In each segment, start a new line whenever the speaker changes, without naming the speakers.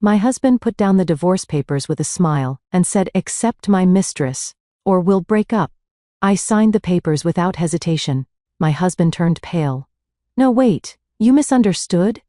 My husband put down the divorce papers with a smile and said, "Accept my mistress, or we'll break up." I signed the papers without hesitation. My husband turned pale. "No, wait, you misunderstood?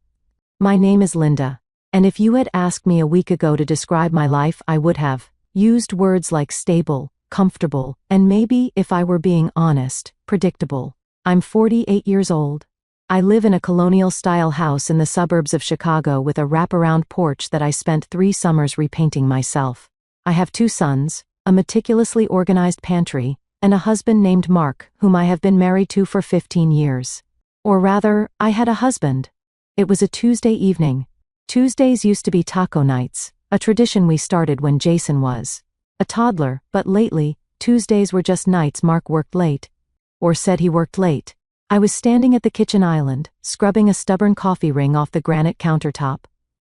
My name is Linda, and if you had asked me a week ago to describe my life, I would have used words like stable, comfortable, and maybe, if I were being honest, predictable. I'm 48 years old. I live in a colonial-style house in the suburbs of Chicago with a wraparound porch that I spent 3 summers repainting myself. I have 2 sons, a meticulously organized pantry, and a husband named Mark, whom I have been married to for 15 years. Or rather, I had a husband. It was a Tuesday evening. Tuesdays used to be taco nights, a tradition we started when Jason was a toddler, but lately, Tuesdays were just nights Mark worked late. Or said he worked late. I was standing at the kitchen island, scrubbing a stubborn coffee ring off the granite countertop.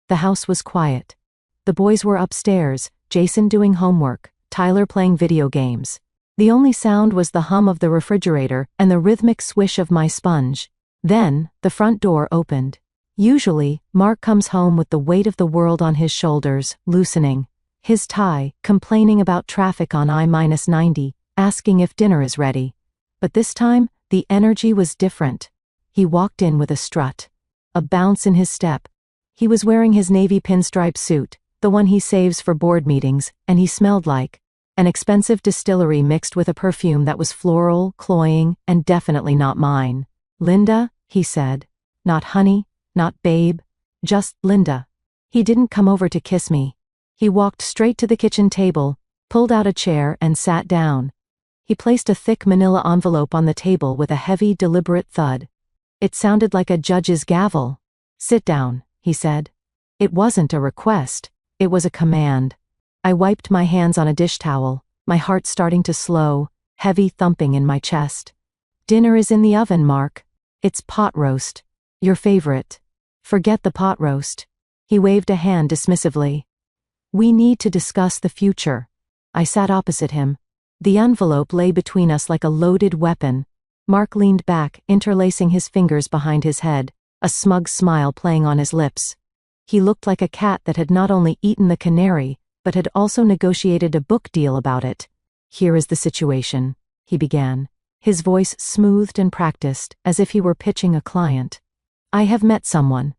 The house was quiet. The boys were upstairs, Jason doing homework, Tyler playing video games. The only sound was the hum of the refrigerator and the rhythmic swish of my sponge. Then, the front door opened. Usually, Mark comes home with the weight of the world on his shoulders, loosening his tie, complaining about traffic on I-90, asking if dinner is ready. But this time, the energy was different. He walked in with a strut, a bounce in his step. He was wearing his navy pinstripe suit, the one he saves for board meetings, and he smelled like an expensive distillery mixed with a perfume that was floral, cloying, and definitely not mine. "Linda," he said. Not honey, not babe, just Linda. He didn't come over to kiss me. He walked straight to the kitchen table, pulled out a chair, and sat down. He placed a thick manila envelope on the table with a heavy, deliberate thud. It sounded like a judge's gavel. "Sit down," he said. It wasn't a request, it was a command. I wiped my hands on a dish towel, my heart starting to slow, heavy thumping in my chest. "Dinner is in the oven, Mark. It's pot roast. Your favorite." "Forget the pot roast." He waved a hand dismissively. "We need to discuss the future." I sat opposite him. The envelope lay between us like a loaded weapon. Mark leaned back, interlacing his fingers behind his head, a smug smile playing on his lips. He looked like a cat that had not only eaten the canary, but had also negotiated a book deal about it. "Here is the situation," he began, his voice smoothed and practiced, as if he were pitching a client. "I have met someone.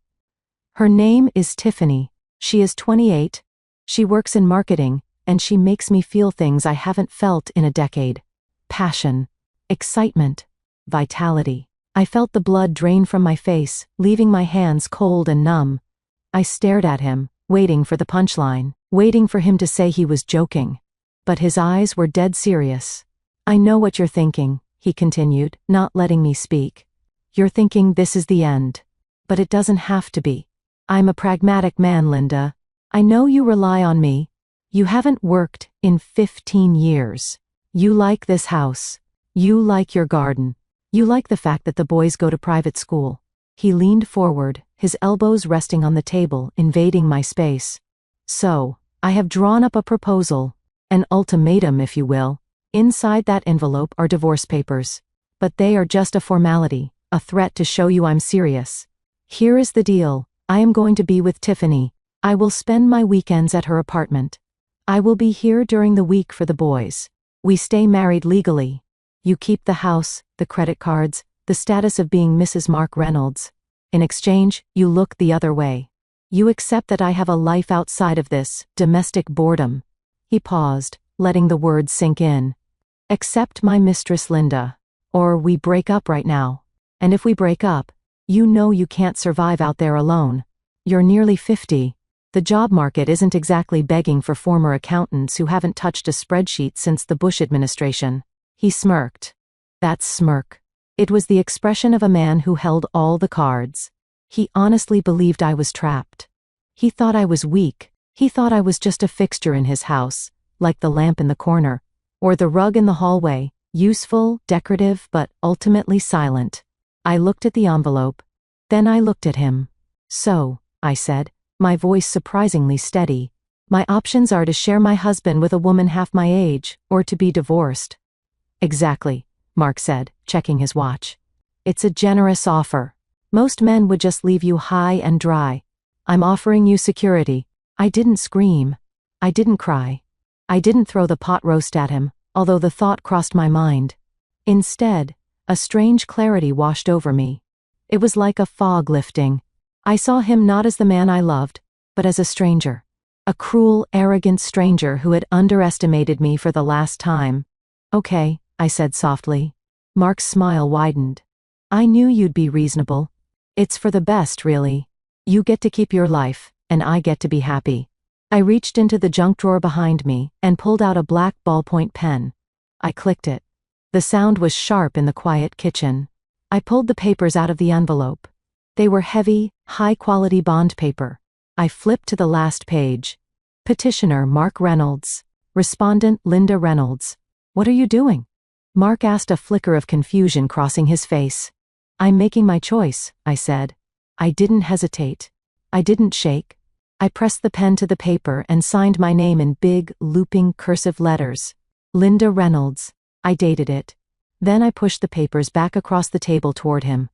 Her name is Tiffany. She is 28. She works in marketing, and she makes me feel things I haven't felt in a decade. Passion, excitement, vitality." I felt the blood drain from my face, leaving my hands cold and numb. I stared at him, waiting for the punchline, waiting for him to say he was joking. But his eyes were dead serious. "I know what you're thinking," he continued, not letting me speak. "You're thinking this is the end. But it doesn't have to be. I'm a pragmatic man, Linda. I know you rely on me. You haven't worked in 15 years. You like this house. You like your garden. You like the fact that the boys go to private school." He leaned forward, his elbows resting on the table, invading my space. "So, I have drawn up a proposal, an ultimatum if you will. Inside that envelope are divorce papers. But they are just a formality, a threat to show you I'm serious. Here is the deal. I am going to be with Tiffany. I will spend my weekends at her apartment. I will be here during the week for the boys. We stay married legally. You keep the house, the credit cards, the status of being Mrs. Mark Reynolds. In exchange, you look the other way. You accept that I have a life outside of this domestic boredom." He paused, letting the words sink in. "Accept my mistress, Linda. Or we break up right now. And if we break up, you know you can't survive out there alone. You're nearly 50. The job market isn't exactly begging for former accountants who haven't touched a spreadsheet since the Bush administration." He smirked. That smirk. It was the expression of a man who held all the cards. He honestly believed I was trapped. He thought I was weak. He thought I was just a fixture in his house, like the lamp in the corner, or the rug in the hallway, useful, decorative, but ultimately silent. I looked at the envelope. Then I looked at him. "So," I said, my voice surprisingly steady, "my options are to share my husband with a woman half my age, or to be divorced." "Exactly," Mark said, checking his watch. "It's a generous offer. Most men would just leave you high and dry. I'm offering you security, I didn't scream. I didn't cry. I didn't throw the pot roast at him, although the thought crossed my mind. Instead, a strange clarity washed over me. It was like a fog lifting. I saw him not as the man I loved, but as a stranger. A cruel, arrogant stranger who had underestimated me for the last time. "Okay," I said softly. Mark's smile widened. "I knew you'd be reasonable. It's for the best, really. You get to keep your life, and I get to be happy." I reached into the junk drawer behind me and pulled out a black ballpoint pen. I clicked it. The sound was sharp in the quiet kitchen. I pulled the papers out of the envelope. They were heavy, high-quality bond paper. I flipped to the last page. Petitioner Mark Reynolds. Respondent Linda Reynolds. "What are you doing?" Mark asked, a flicker of confusion crossing his face. "I'm making my choice," I said. I didn't hesitate. I didn't shake. I pressed the pen to the paper and signed my name in big, looping, cursive letters. Linda Reynolds. I dated it. Then I pushed the papers back across the table toward him.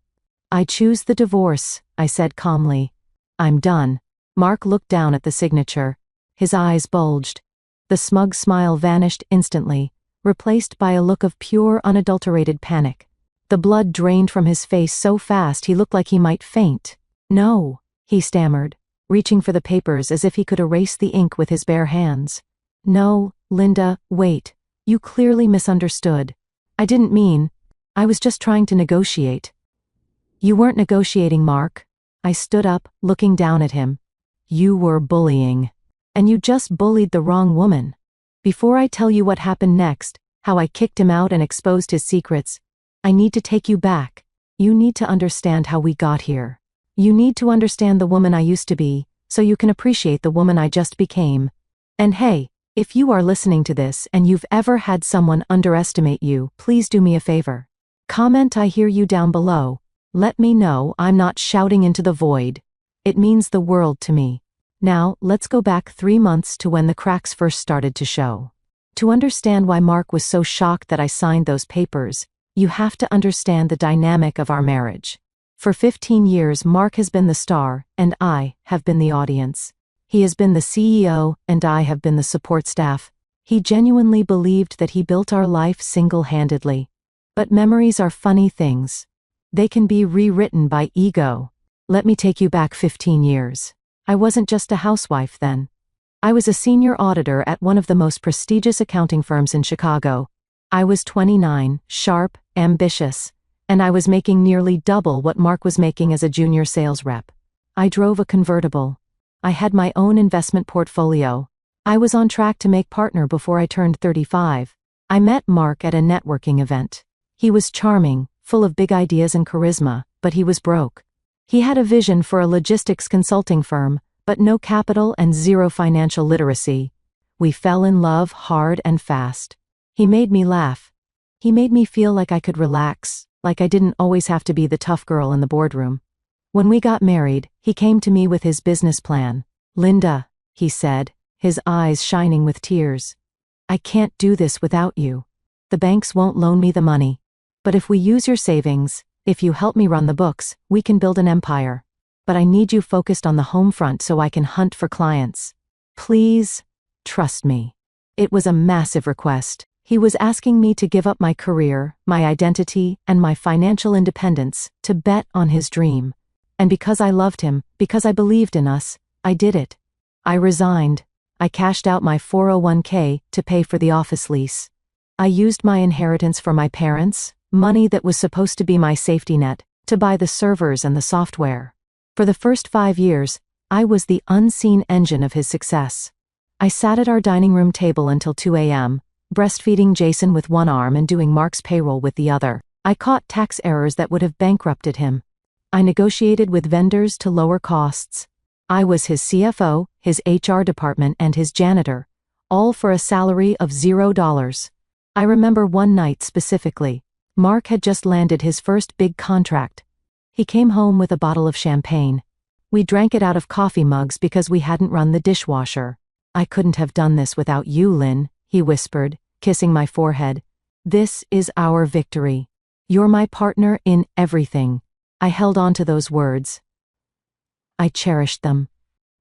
"I choose the divorce," I said calmly. "I'm done." Mark looked down at the signature. His eyes bulged. The smug smile vanished instantly, replaced by a look of pure, unadulterated panic. The blood drained from his face so fast he looked like he might faint. "No," he stammered, reaching for the papers as if he could erase the ink with his bare hands. "No, Linda, wait. You clearly misunderstood. I didn't mean. I was just trying to negotiate." "You weren't negotiating, Mark." I stood up, looking down at him. "You were bullying. And you just bullied the wrong woman. Before I tell you what happened next, how I kicked him out and exposed his secrets, I need to take you back. You need to understand how we got here. You need to understand the woman I used to be, so you can appreciate the woman I just became. And hey, if you are listening to this and you've ever had someone underestimate you, please do me a favor. Comment 'I hear you' down below. Let me know I'm not shouting into the void. It means the world to me. Now, let's go back 3 months to when the cracks first started to show. To understand why Mark was so shocked that I signed those papers, you have to understand the dynamic of our marriage. For 15 years, Mark has been the star, and I have been the audience. He has been the CEO, and I have been the support staff. He genuinely believed that he built our life single-handedly. But memories are funny things. They can be rewritten by ego. Let me take you back 15 years. I wasn't just a housewife then. I was a senior auditor at one of the most prestigious accounting firms in Chicago. I was 29, sharp, ambitious, and I was making nearly double what Mark was making as a junior sales rep. I drove a convertible. I had my own investment portfolio. I was on track to make partner before I turned 35. I met Mark at a networking event. He was charming, full of big ideas and charisma, but he was broke. He had a vision for a logistics consulting firm, but no capital and zero financial literacy. We fell in love hard and fast. He made me laugh. He made me feel like I could relax, like I didn't always have to be the tough girl in the boardroom. When we got married, he came to me with his business plan. "Linda," he said, his eyes shining with tears. "I can't do this without you. The banks won't loan me the money. But if we use your savings, if you help me run the books, we can build an empire. But I need you focused on the home front so I can hunt for clients. Please, trust me." It was a massive request. He was asking me to give up my career, my identity, and my financial independence to bet on his dream. And because I loved him, because I believed in us, I did it. I resigned. I cashed out my 401k to pay for the office lease. I used my inheritance for my parents, money that was supposed to be my safety net, to buy the servers and the software. For the first 5 years, I was the unseen engine of his success. I sat at our dining room table until 2 a.m., breastfeeding Jason with one arm and doing Mark's payroll with the other. I caught tax errors that would have bankrupted him. I negotiated with vendors to lower costs. I was his CFO, his HR department, and his janitor, all for a salary of $0. I remember one night specifically. Mark had just landed his first big contract. He came home with a bottle of champagne. We drank it out of coffee mugs because we hadn't run the dishwasher. "I couldn't have done this without you, Lynn," he whispered, kissing my forehead. "This is our victory. You're my partner in everything." I held on to those words. I cherished them.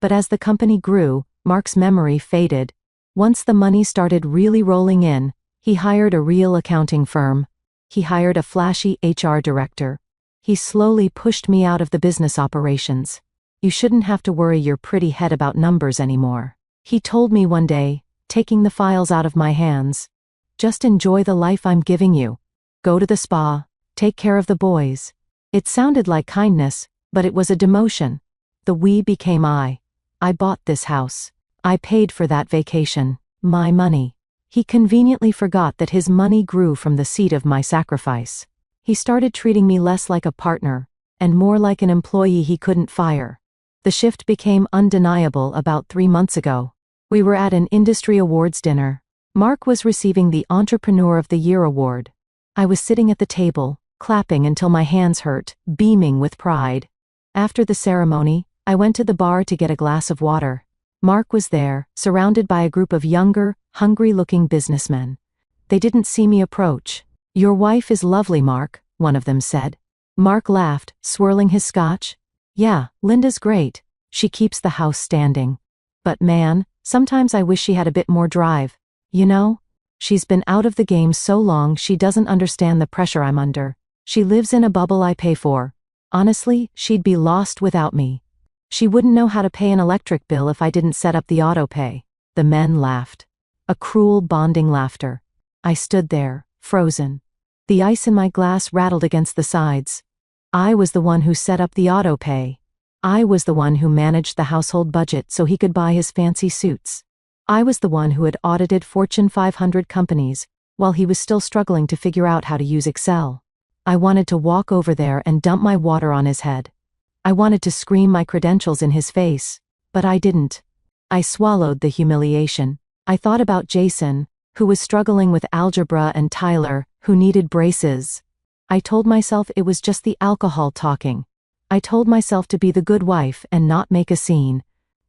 But as the company grew, Mark's memory faded. Once the money started really rolling in, he hired a real accounting firm. He hired a flashy HR director. He slowly pushed me out of the business operations. You shouldn't have to worry your pretty head about numbers anymore, he told me one day, taking the files out of my hands. Just enjoy the life I'm giving you. Go to the spa, take care of the boys. It sounded like kindness, but it was a demotion. The we became I. I bought this house. I paid for that vacation. My money. He conveniently forgot that his money grew from the seed of my sacrifice. He started treating me less like a partner, and more like an employee he couldn't fire. The shift became undeniable about 3 months ago. We were at an industry awards dinner. Mark was receiving the Entrepreneur of the Year award. I was sitting at the table, clapping until my hands hurt, beaming with pride. After the ceremony, I went to the bar to get a glass of water. Mark was there, surrounded by a group of younger, hungry-looking businessmen. They didn't see me approach. "Your wife is lovely, Mark," one of them said. Mark laughed, swirling his scotch. "Yeah, Linda's great. She keeps the house standing. But man, sometimes I wish she had a bit more drive. You know? She's been out of the game so long she doesn't understand the pressure I'm under. She lives in a bubble I pay for. Honestly, she'd be lost without me. She wouldn't know how to pay an electric bill if I didn't set up the auto pay." The men laughed. A cruel, bonding laughter. I stood there, frozen. The ice in my glass rattled against the sides. I was the one who set up the auto pay. I was the one who managed the household budget so he could buy his fancy suits. I was the one who had audited Fortune 500 companies, while he was still struggling to figure out how to use Excel. I wanted to walk over there and dump my water on his head. I wanted to scream my credentials in his face, but I didn't. I swallowed the humiliation. I thought about Jason, who was struggling with algebra, and Tyler, who needed braces. I told myself it was just the alcohol talking. I told myself to be the good wife and not make a scene.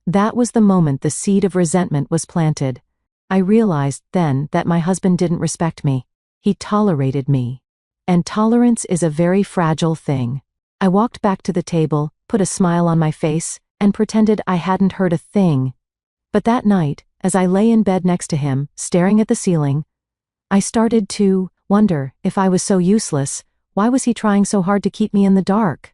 That was the moment the seed of resentment was planted. I realized then that my husband didn't respect me. He tolerated me. And tolerance is a very fragile thing. I walked back to the table, put a smile on my face, and pretended I hadn't heard a thing. But that night, as I lay in bed next to him, staring at the ceiling, I started to wonder, if I was so useless, why was he trying so hard to keep me in the dark?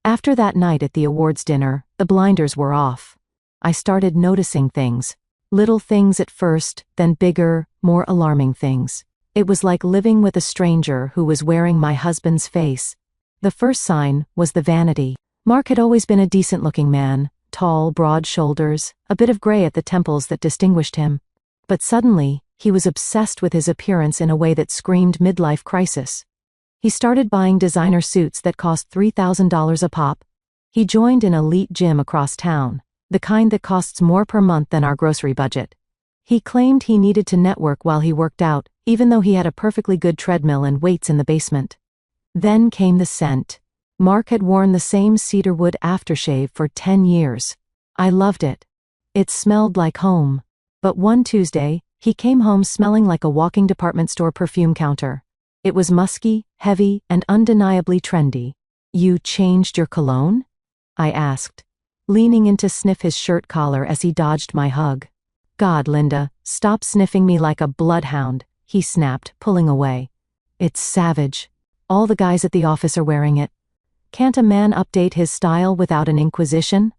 After that night at the awards dinner, the blinders were off. I started noticing things. Little things at first, then bigger, more alarming things. It was like living with a stranger who was wearing my husband's face. The first sign was the vanity. Mark had always been a decent-looking man, tall, broad shoulders, a bit of gray at the temples that distinguished him. But suddenly, he was obsessed with his appearance in a way that screamed midlife crisis. He started buying designer suits that cost $3,000 a pop. He joined an elite gym across town, the kind that costs more per month than our grocery budget. He claimed he needed to network while he worked out, even though he had a perfectly good treadmill and weights in the basement. Then came the scent. Mark had worn the same cedarwood aftershave for 10 years. I loved it. It smelled like home. But one Tuesday, he came home smelling like a walking department store perfume counter. It was musky, heavy, and undeniably trendy. "You changed your cologne?" I asked, leaning in to sniff his shirt collar as he dodged my hug. "God, Linda, stop sniffing me like a bloodhound," he snapped, pulling away. "It's savage. All the guys at the office are wearing it. Can't a man update his style without an inquisition?"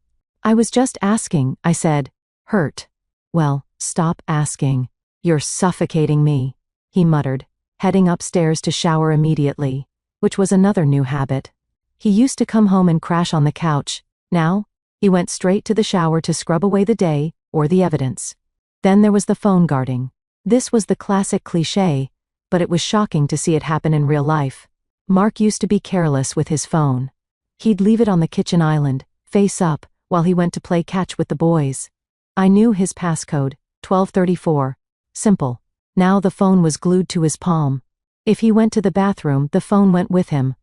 "I was just asking," I said, hurt. "Well, stop asking. You're suffocating me," he muttered, heading upstairs to shower immediately, which was another new habit. He used to come home and crash on the couch. Now, he went straight to the shower to scrub away the day, or the evidence. Then there was the phone guarding. This was the classic cliché, but it was shocking to see it happen in real life. Mark used to be careless with his phone. He'd leave it on the kitchen island, face up, while he went to play catch with the boys. I knew his passcode, 1234. Simple. Now the phone was glued to his palm. If he went to the bathroom, the phone went with him.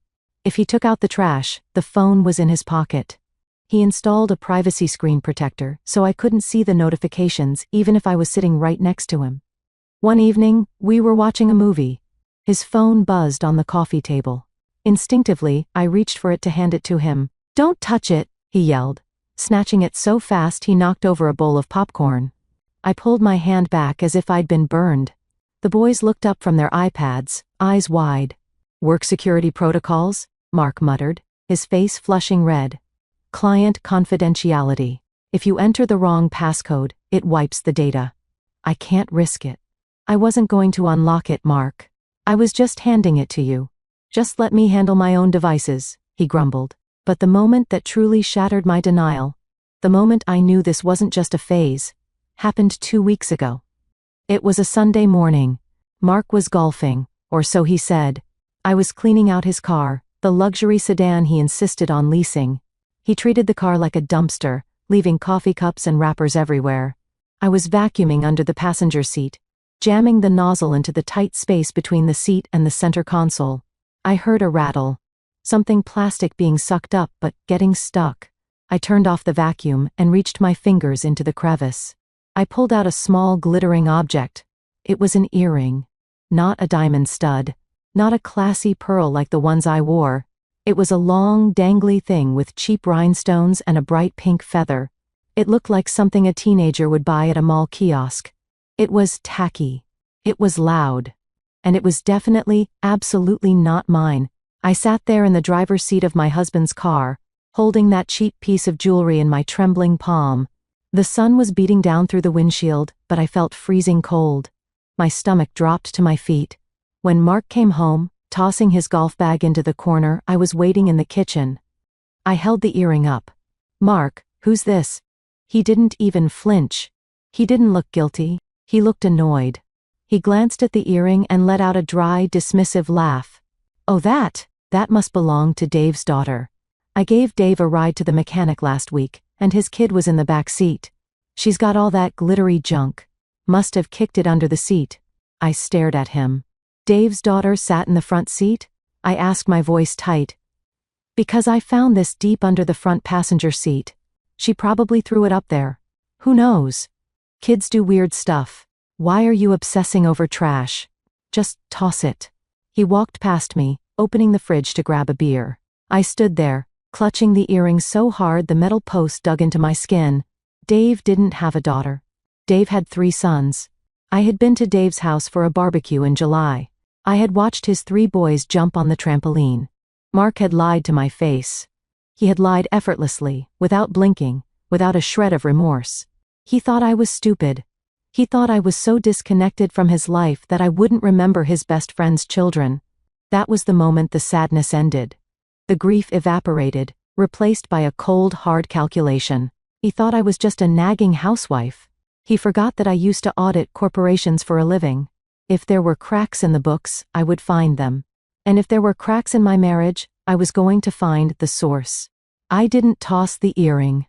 If he took out the trash, the phone was in his pocket. He installed a privacy screen protector so I couldn't see the notifications even if I was sitting right next to him. One evening, we were watching a movie. His phone buzzed on the coffee table. Instinctively, I reached for it to hand it to him. "Don't touch it," he yelled. snatching it so fast he knocked over a bowl of popcorn. I pulled my hand back as if I'd been burned. The boys looked up from their iPads, eyes wide. "Work security protocols?" Mark muttered, his face flushing red. "Client confidentiality. If you enter the wrong passcode, it wipes the data." "I can't risk it." "I wasn't going to unlock it, Mark. I was just handing it to you. Just let me handle my own devices," he grumbled. But the moment that truly shattered my denial, the moment I knew this wasn't just a phase, happened 2 weeks ago. It was a Sunday morning. Mark was golfing, or so he said. I was cleaning out his car, the luxury sedan he insisted on leasing. He treated the car like a dumpster, leaving coffee cups and wrappers everywhere. I was vacuuming under the passenger seat, jamming the nozzle into the tight space between the seat and the center console. I heard a rattle. Something plastic being sucked up but getting stuck. I turned off the vacuum and reached my fingers into the crevice. I pulled out a small glittering object. It was an earring. Not a diamond stud. Not a classy pearl like the ones I wore. It was a long, dangly thing with cheap rhinestones and a bright pink feather. It looked like something a teenager would buy at a mall kiosk. It was tacky. It was loud. And it was definitely, absolutely not mine. I sat there in the driver's seat of my husband's car, holding that cheap piece of jewelry in my trembling palm. The sun was beating down through the windshield, but I felt freezing cold. My stomach dropped to my feet. When Mark came home, tossing his golf bag into the corner, I was waiting in the kitchen. I held the earring up. "Mark, who's this?" He didn't even flinch. He didn't look guilty. He looked annoyed. He glanced at the earring and let out a dry, dismissive laugh. "Oh, that must belong to Dave's daughter. I gave Dave a ride to the mechanic last week, and his kid was in the back seat. She's got all that glittery junk. Must have kicked it under the seat." I stared at him. "Dave's daughter sat in the front seat?" I asked, my voice tight. "Because I found this deep under the front passenger seat. She probably threw it up there. Who knows? Kids do weird stuff. Why are you obsessing over trash? Just toss it." He walked past me, opening the fridge to grab a beer. I stood there, clutching the earring so hard the metal post dug into my skin. Dave didn't have a daughter. Dave had 3 sons. I had been to Dave's house for a barbecue in July. I had watched his 3 boys jump on the trampoline. Mark had lied to my face. He had lied effortlessly, without blinking, without a shred of remorse. He thought I was stupid. He thought I was so disconnected from his life that I wouldn't remember his best friend's children. That was the moment the sadness ended. The grief evaporated, replaced by a cold, hard calculation. He thought I was just a nagging housewife. He forgot that I used to audit corporations for a living. If there were cracks in the books, I would find them. And if there were cracks in my marriage, I was going to find the source. I didn't toss the earring.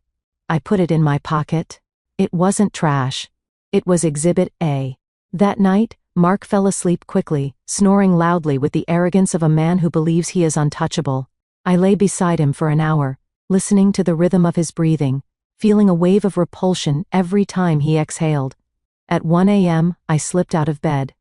I put it in my pocket. It wasn't trash. It was Exhibit A. That night, Mark fell asleep quickly, snoring loudly with the arrogance of a man who believes he is untouchable. I lay beside him for an hour, listening to the rhythm of his breathing, feeling a wave of repulsion every time he exhaled. At 1 a.m., I slipped out of bed.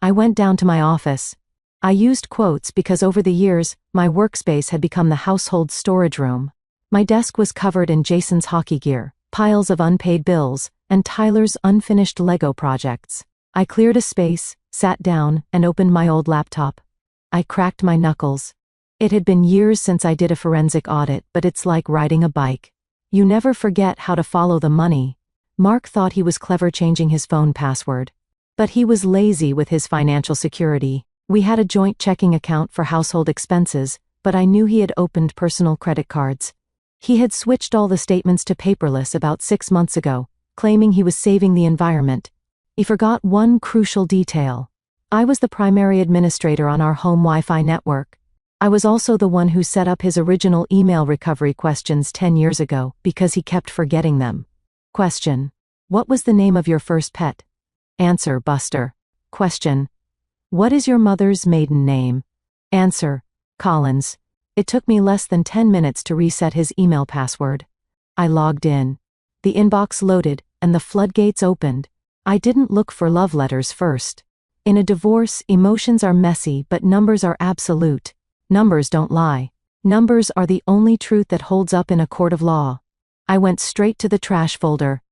I went down to my office. I used quotes because over the years, my workspace had become the household storage room. My desk was covered in Jason's hockey gear, piles of unpaid bills, and Tyler's unfinished Lego projects. I cleared a space, sat down, and opened my old laptop. I cracked my knuckles. It had been years since I did a forensic audit, but it's like riding a bike. You never forget how to follow the money. Mark thought he was clever changing his phone password. But he was lazy with his financial security. We had a joint checking account for household expenses, but I knew he had opened personal credit cards. He had switched all the statements to paperless about 6 months ago, claiming he was saving the environment. He forgot one crucial detail. I was the primary administrator on our home Wi-Fi network. I was also the one who set up his original email recovery questions 10 years ago because he kept forgetting them. Question: what was the name of your first pet? Answer: Buster. Question: what is your mother's maiden name? Answer: Collins. It took me less than 10 minutes to reset his email password. I logged in. The inbox loaded, and the floodgates opened. I didn't look for love letters first. In a divorce, emotions are messy, but numbers are absolute. Numbers don't lie. Numbers are the only truth that holds up in a court of law. I went straight to the trash folder.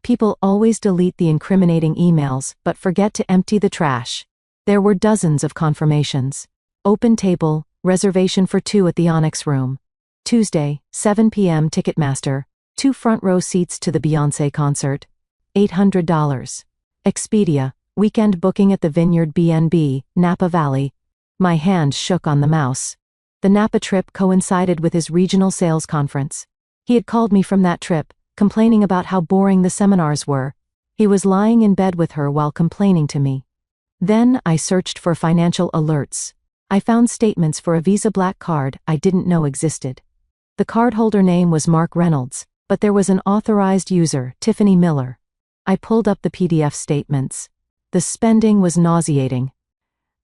People always delete the incriminating emails but forget to empty the trash. There were dozens of confirmations. Open table, reservation for 2 at the Onyx Room. Tuesday, 7 p.m. Ticketmaster, 2 front row seats to the Beyoncé concert. $800. Expedia, weekend booking at the Vineyard B&B, Napa Valley. My hand shook on the mouse. The Napa trip coincided with his regional sales conference. He had called me from that trip, complaining about how boring the seminars were. He was lying in bed with her while complaining to me. Then I searched for financial alerts. I found statements for a Visa Black card I didn't know existed. The cardholder name was Mark Reynolds, but there was an authorized user, Tiffany Miller. I pulled up the PDF statements. The spending was nauseating.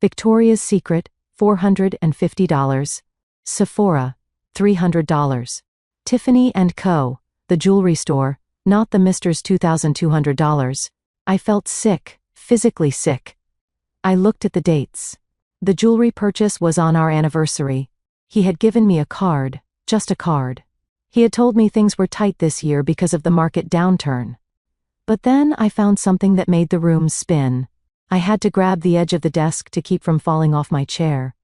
Victoria's Secret, $450. Sephora, $300. Tiffany & Co., the jewelry store, not the Mistress $2,200. I felt sick, physically sick. I looked at the dates. The jewelry purchase was on our anniversary. He had given me a card, just a card. He had told me things were tight this year because of the market downturn. But then I found something that made the room spin. I had to grab the edge of the desk to keep from falling off my chair.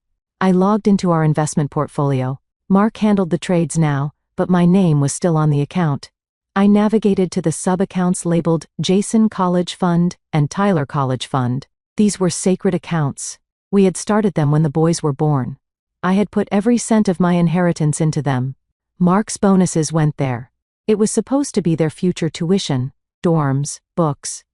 I logged into our investment portfolio. Mark handled the trades now, but my name was still on the account. I navigated to the sub-accounts labeled Jason College Fund and Tyler College Fund. These were sacred accounts. We had started them when the boys were born. I had put every cent of my inheritance into them. Mark's bonuses went there. It was supposed to be their future tuition, dorms, books.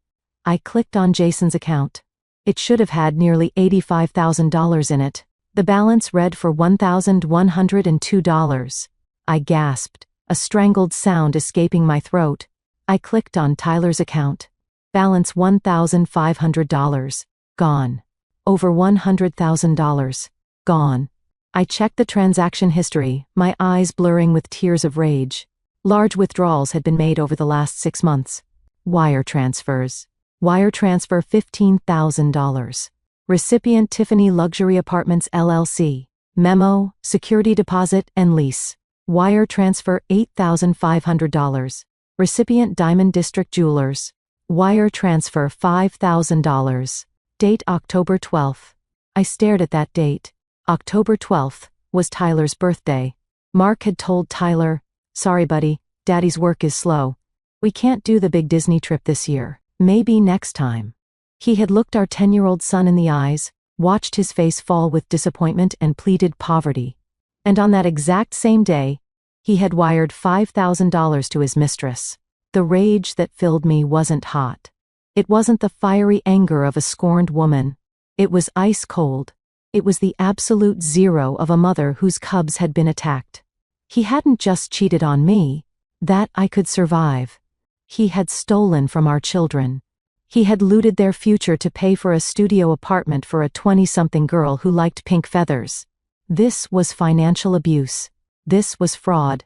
I clicked on Jason's account. It should have had nearly $85,000 in it. The balance read for $1,102. I gasped, a strangled sound escaping my throat. I clicked on Tyler's account. Balance $1,500. Gone. Over $100,000. Gone. I checked the transaction history, my eyes blurring with tears of rage. Large withdrawals had been made over the last 6 months. Wire transfers. Wire transfer $15,000. Recipient Tiffany Luxury Apartments LLC. Memo, security deposit and lease. Wire transfer $8,500. Recipient Diamond District Jewelers. Wire transfer $5,000. Date October 12th. I stared at that date. October 12th was Tyler's birthday. Mark had told Tyler, "Sorry buddy, Daddy's work is slow. We can't do the big Disney trip this year. Maybe next time." He had looked our 10-year-old son in the eyes, watched his face fall with disappointment and pleaded poverty. And on that exact same day, he had wired $5,000 to his mistress. The rage that filled me wasn't hot. It wasn't the fiery anger of a scorned woman. It was ice cold. It was the absolute zero of a mother whose cubs had been attacked. He hadn't just cheated on me. That I could survive. He had stolen from our children. He had looted their future to pay for a studio apartment for a 20-something girl who liked pink feathers. This was financial abuse. This was fraud.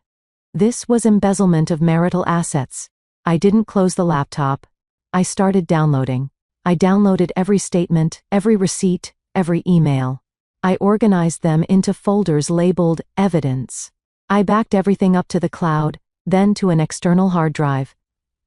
This was embezzlement of marital assets. I didn't close the laptop. I started downloading. I downloaded every statement, every receipt, every email. I organized them into folders labeled evidence. I backed everything up to the cloud, then to an external hard drive,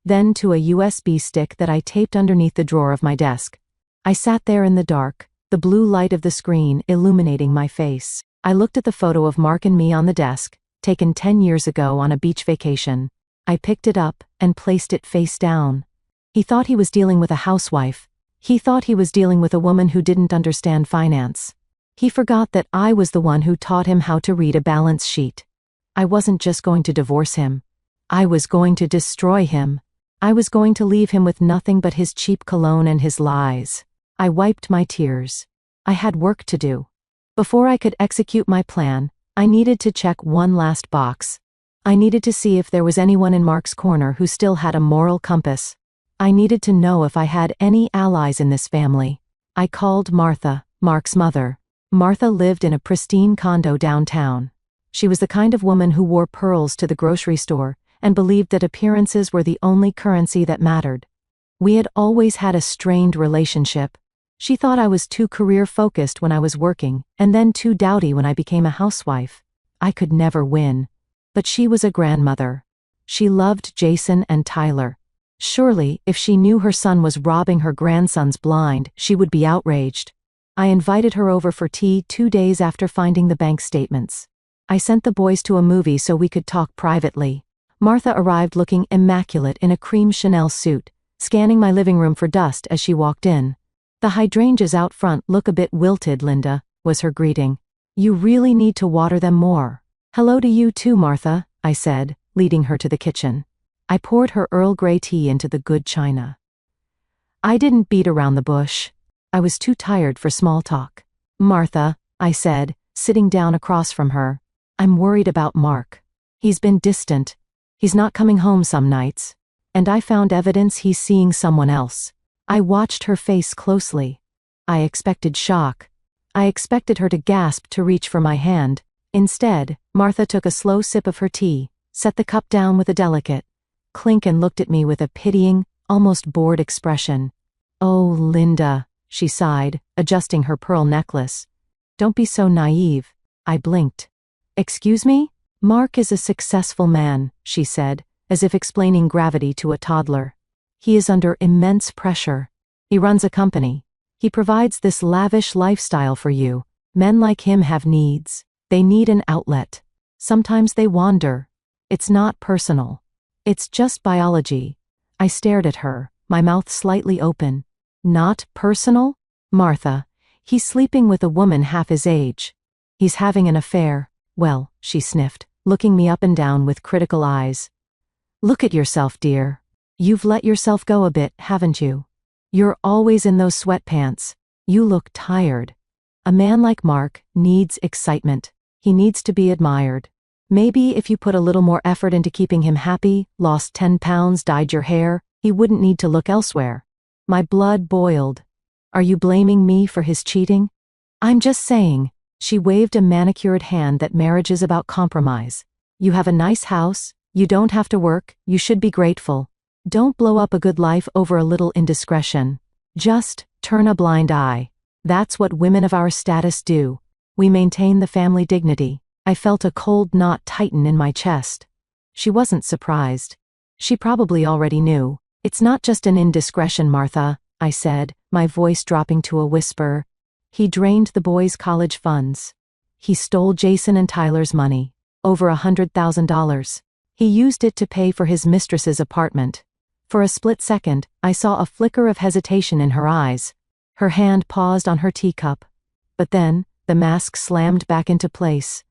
then to a USB stick that I taped underneath the drawer of my desk. I sat there in the dark, the blue light of the screen illuminating my face. I looked at the photo of Mark and me on the desk, taken 10 years ago on a beach vacation. I picked it up and placed it face down. He thought he was dealing with a housewife. He thought he was dealing with a woman who didn't understand finance. He forgot that I was the one who taught him how to read a balance sheet. I wasn't just going to divorce him. I was going to destroy him. I was going to leave him with nothing but his cheap cologne and his lies. I wiped my tears. I had work to do. Before I could execute my plan, I needed to check one last box. I needed to see if there was anyone in Mark's corner who still had a moral compass. I needed to know if I had any allies in this family. I called Martha, Mark's mother. Martha lived in a pristine condo downtown. She was the kind of woman who wore pearls to the grocery store and believed that appearances were the only currency that mattered. We had always had a strained relationship. She thought I was too career-focused when I was working, and then too dowdy when I became a housewife. I could never win. But she was a grandmother. She loved Jason and Tyler. Surely, if she knew her son was robbing her grandsons blind, she would be outraged. I invited her over for tea 2 days after finding the bank statements. I sent the boys to a movie so we could talk privately. Martha arrived looking immaculate in a cream Chanel suit, scanning my living room for dust as she walked in. "The hydrangeas out front look a bit wilted, Linda," was her greeting. "You really need to water them more." "Hello to you too, Martha," I said, leading her to the kitchen. I poured her Earl Grey tea into the good china. I didn't beat around the bush. I was too tired for small talk. "Martha," I said, sitting down across from her, "I'm worried about Mark. He's been distant. He's not coming home some nights. And I found evidence he's seeing someone else." I watched her face closely. I expected shock. I expected her to gasp to reach for my hand. Instead, Martha took a slow sip of her tea, set the cup down with a delicate clink and looked at me with a pitying, almost bored expression. "Oh, Linda," she sighed, adjusting her pearl necklace. "Don't be so naive." I blinked. "Excuse me? Mark is a successful man," she said, as if explaining gravity to a toddler. "He is under immense pressure. He runs a company. He provides this lavish lifestyle for you. Men like him have needs. They need an outlet. Sometimes they wander. It's not personal. It's just biology." I stared at her, my mouth slightly open. "Not personal? Martha, he's sleeping with a woman half his age. He's having an affair." "Well," she sniffed, looking me up and down with critical eyes. "Look at yourself, dear. You've let yourself go a bit, haven't you? You're always in those sweatpants. You look tired. A man like Mark needs excitement. He needs to be admired. Maybe if you put a little more effort into keeping him happy, lost 10 pounds, dyed your hair, he wouldn't need to look elsewhere." My blood boiled. "Are you blaming me for his cheating?" "I'm just saying." She waved a manicured hand that marriage is about compromise. "You have a nice house. You don't have to work. You should be grateful. Don't blow up a good life over a little indiscretion. Just turn a blind eye. That's what women of our status do. We maintain the family dignity." I felt a cold knot tighten in my chest. She wasn't surprised. She probably already knew. "It's not just an indiscretion, Martha," I said, my voice dropping to a whisper. "He drained the boys' college funds. He stole Jason and Tyler's money. Over $100,000. He used it to pay for his mistress's apartment." For a split second, I saw a flicker of hesitation in her eyes. Her hand paused on her teacup. But then, the mask slammed back into place.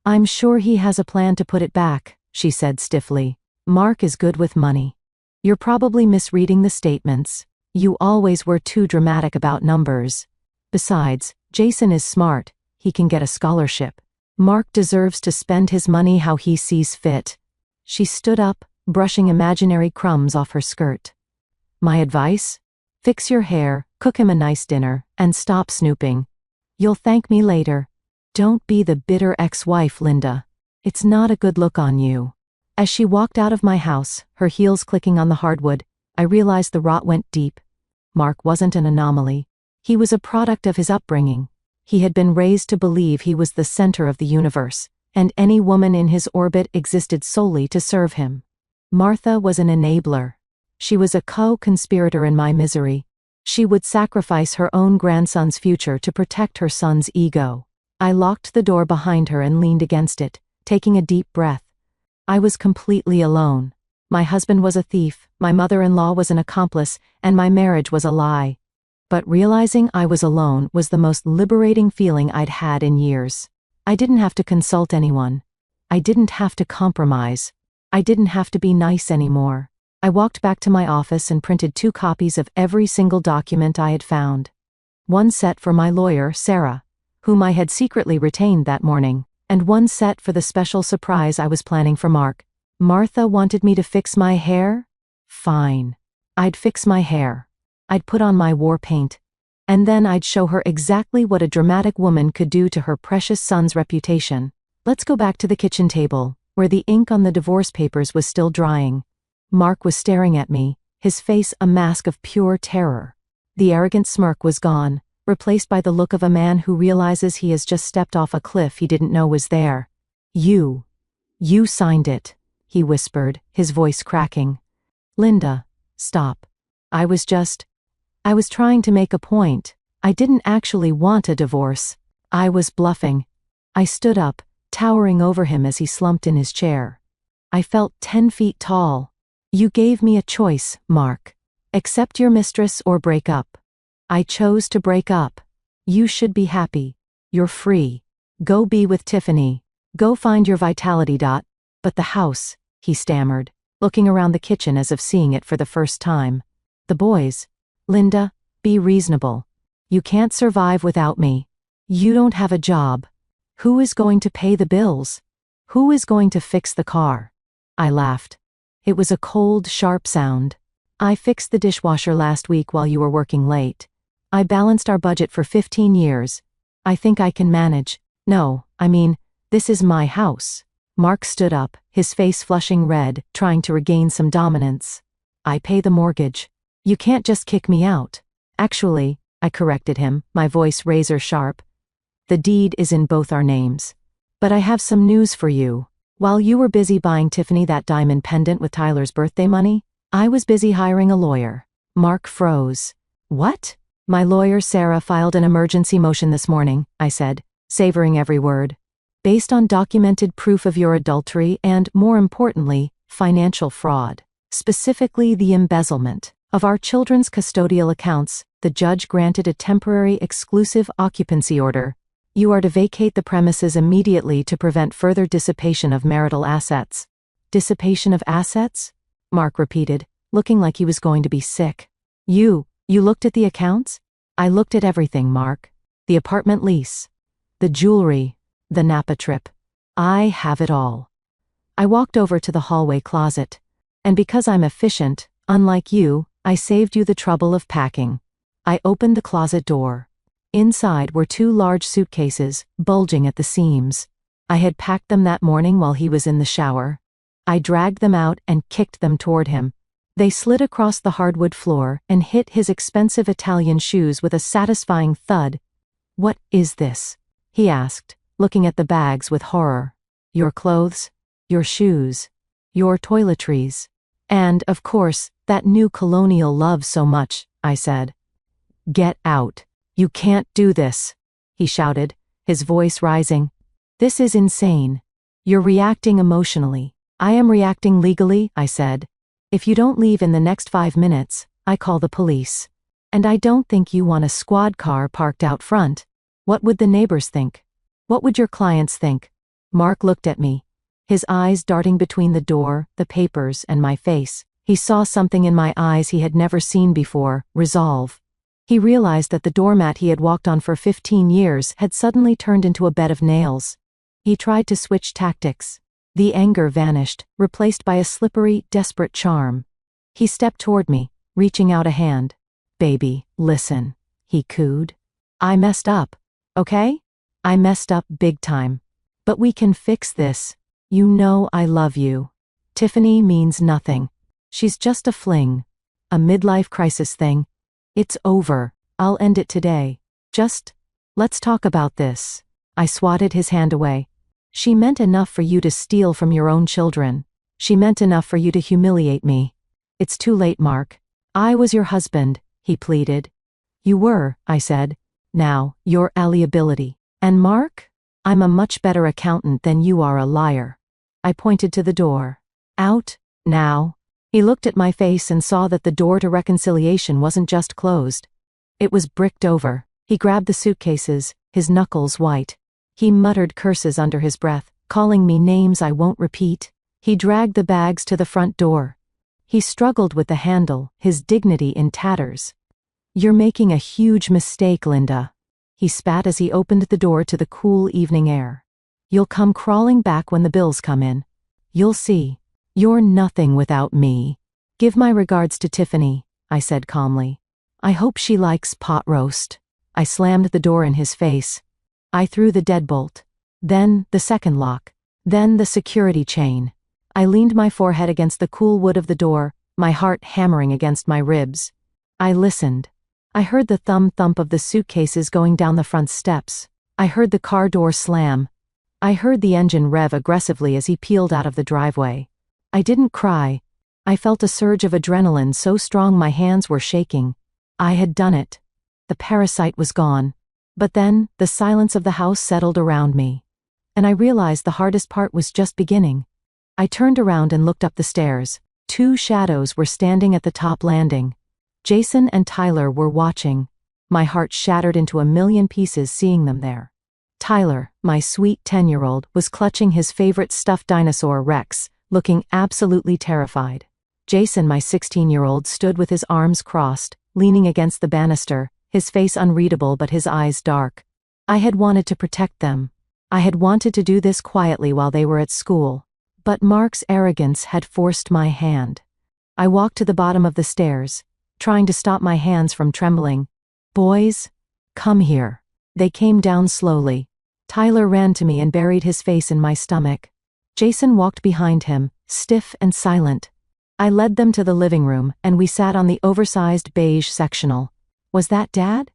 "I'm sure he has a plan to put it back," she said stiffly. "Mark is good with money. You're probably misreading the statements. You always were too dramatic about numbers. Besides, Jason is smart. He can get a scholarship. Mark deserves to spend his money how he sees fit." She stood up, brushing imaginary crumbs off her skirt. "My advice? Fix your hair, cook him a nice dinner, and stop snooping. You'll thank me later. Don't be the bitter ex-wife, Linda. It's not a good look on you." As she walked out of my house, her heels clicking on the hardwood, I realized the rot went deep. Mark wasn't an anomaly. He was a product of his upbringing. He had been raised to believe he was the center of the universe, and any woman in his orbit existed solely to serve him. Martha was an enabler. She was a co-conspirator in my misery. She would sacrifice her own grandson's future to protect her son's ego. I locked the door behind her and leaned against it, taking a deep breath. I was completely alone. My husband was a thief, my mother-in-law was an accomplice, and my marriage was a lie. But realizing I was alone was the most liberating feeling I'd had in years. I didn't have to consult anyone. I didn't have to compromise. I didn't have to be nice anymore. I walked back to my office and printed 2 copies of every single document I had found. One set for my lawyer, Sarah, whom I had secretly retained that morning, and one set for the special surprise I was planning for Mark. Martha wanted me to fix my hair? Fine. I'd fix my hair. I'd put on my war paint. And then I'd show her exactly what a dramatic woman could do to her precious son's reputation. Let's go back to the kitchen table, where the ink on the divorce papers was still drying. Mark was staring at me, his face a mask of pure terror. The arrogant smirk was gone, replaced by the look of a man who realizes he has just stepped off a cliff he didn't know was there. You signed it," he whispered, his voice cracking. Linda, stop. I was trying to make a point. I didn't actually want a divorce. I was bluffing. I stood up, towering over him as he slumped in his chair. I felt 10 feet tall. You gave me a choice, Mark. Accept your mistress or break up. I chose to break up. You should be happy. You're free. Go be with Tiffany. Go find your vitality. But the house, he stammered, looking around the kitchen as if seeing it for the first time. The boys. Linda, be reasonable. You can't survive without me. You don't have a job. Who is going to pay the bills? Who is going to fix the car? I laughed. It was a cold, sharp sound. I fixed the dishwasher last week while you were working late. I balanced our budget for 15 years. I think I can manage. No, I mean, this is my house. Mark stood up, his face flushing red, trying to regain some dominance. I pay the mortgage. You can't just kick me out. Actually, I corrected him, my voice razor sharp. The deed is in both our names. But I have some news for you. While you were busy buying Tiffany that diamond pendant with Tyler's birthday money, I was busy hiring a lawyer. Mark froze. What? My lawyer Sarah filed an emergency motion this morning, I said, savoring every word. Based on documented proof of your adultery and, more importantly, financial fraud. Specifically the embezzlement of our children's custodial accounts, the judge granted a temporary exclusive occupancy order. You are to vacate the premises immediately to prevent further dissipation of marital assets. Dissipation of assets? Mark repeated, looking like he was going to be sick. You looked at the accounts? I looked at everything, Mark. The apartment lease. The jewelry. The Napa trip. I have it all. I walked over to the hallway closet. And because I'm efficient, unlike you, I saved you the trouble of packing. I opened the closet door. Inside were 2 large suitcases, bulging at the seams. I had packed them that morning while he was in the shower. I dragged them out and kicked them toward him. They slid across the hardwood floor and hit his expensive Italian shoes with a satisfying thud. What is this? He asked, looking at the bags with horror. Your clothes, your shoes, your toiletries. And, of course, that new cologne you'll love so much, I said. Get out. You can't do this, he shouted, his voice rising. This is insane. You're reacting emotionally. I am reacting legally, I said. If you don't leave in the next 5 minutes, I call the police. And I don't think you want a squad car parked out front. What would the neighbors think? What would your clients think? Mark looked at me, his eyes darting between the door, the papers, and my face. He saw something in my eyes he had never seen before, resolve. He realized that the doormat he had walked on for 15 years had suddenly turned into a bed of nails. He tried to switch tactics. The anger vanished, replaced by a slippery, desperate charm. He stepped toward me, reaching out a hand. Baby, listen, he cooed. I messed up, okay? I messed up big time. But we can fix this. You know I love you. Tiffany means nothing. She's just a fling. A midlife crisis thing. It's over. I'll end it today. Let's talk about this. I swatted his hand away. She meant enough for you to steal from your own children. She meant enough for you to humiliate me. It's too late, Mark. I was your husband, he pleaded. You were, I said. Now, your liability. And Mark? I'm a much better accountant than you are a liar. I pointed to the door. Out, now. He looked at my face and saw that the door to reconciliation wasn't just closed. It was bricked over. He grabbed the suitcases, his knuckles white. He muttered curses under his breath, calling me names I won't repeat. He dragged the bags to the front door. He struggled with the handle, his dignity in tatters. You're making a huge mistake, Linda. He spat as he opened the door to the cool evening air. You'll come crawling back when the bills come in. You'll see. You're nothing without me. Give my regards to Tiffany, I said calmly. I hope she likes pot roast. I slammed the door in his face. I threw the deadbolt. Then the second lock. Then the security chain. I leaned my forehead against the cool wood of the door, my heart hammering against my ribs. I listened. I heard the thump of the suitcases going down the front steps. I heard the car door slam. I heard the engine rev aggressively as he peeled out of the driveway. I didn't cry. I felt a surge of adrenaline so strong my hands were shaking. I had done it. The parasite was gone. But then, the silence of the house settled around me. And I realized the hardest part was just beginning. I turned around and looked up the stairs. 2 shadows were standing at the top landing. Jason and Tyler were watching. My heart shattered into a million pieces seeing them there. Tyler, my sweet 10-year-old, was clutching his favorite stuffed dinosaur Rex, looking absolutely terrified. Jason, my 16-year-old, stood with his arms crossed, leaning against the banister, his face unreadable but his eyes dark. I had wanted to protect them. I had wanted to do this quietly while they were at school. But Mark's arrogance had forced my hand. I walked to the bottom of the stairs, trying to stop my hands from trembling. "Boys, come here." They came down slowly. Tyler ran to me and buried his face in my stomach. Jason walked behind him, stiff and silent. I led them to the living room, and we sat on the oversized beige sectional. "Was that Dad?"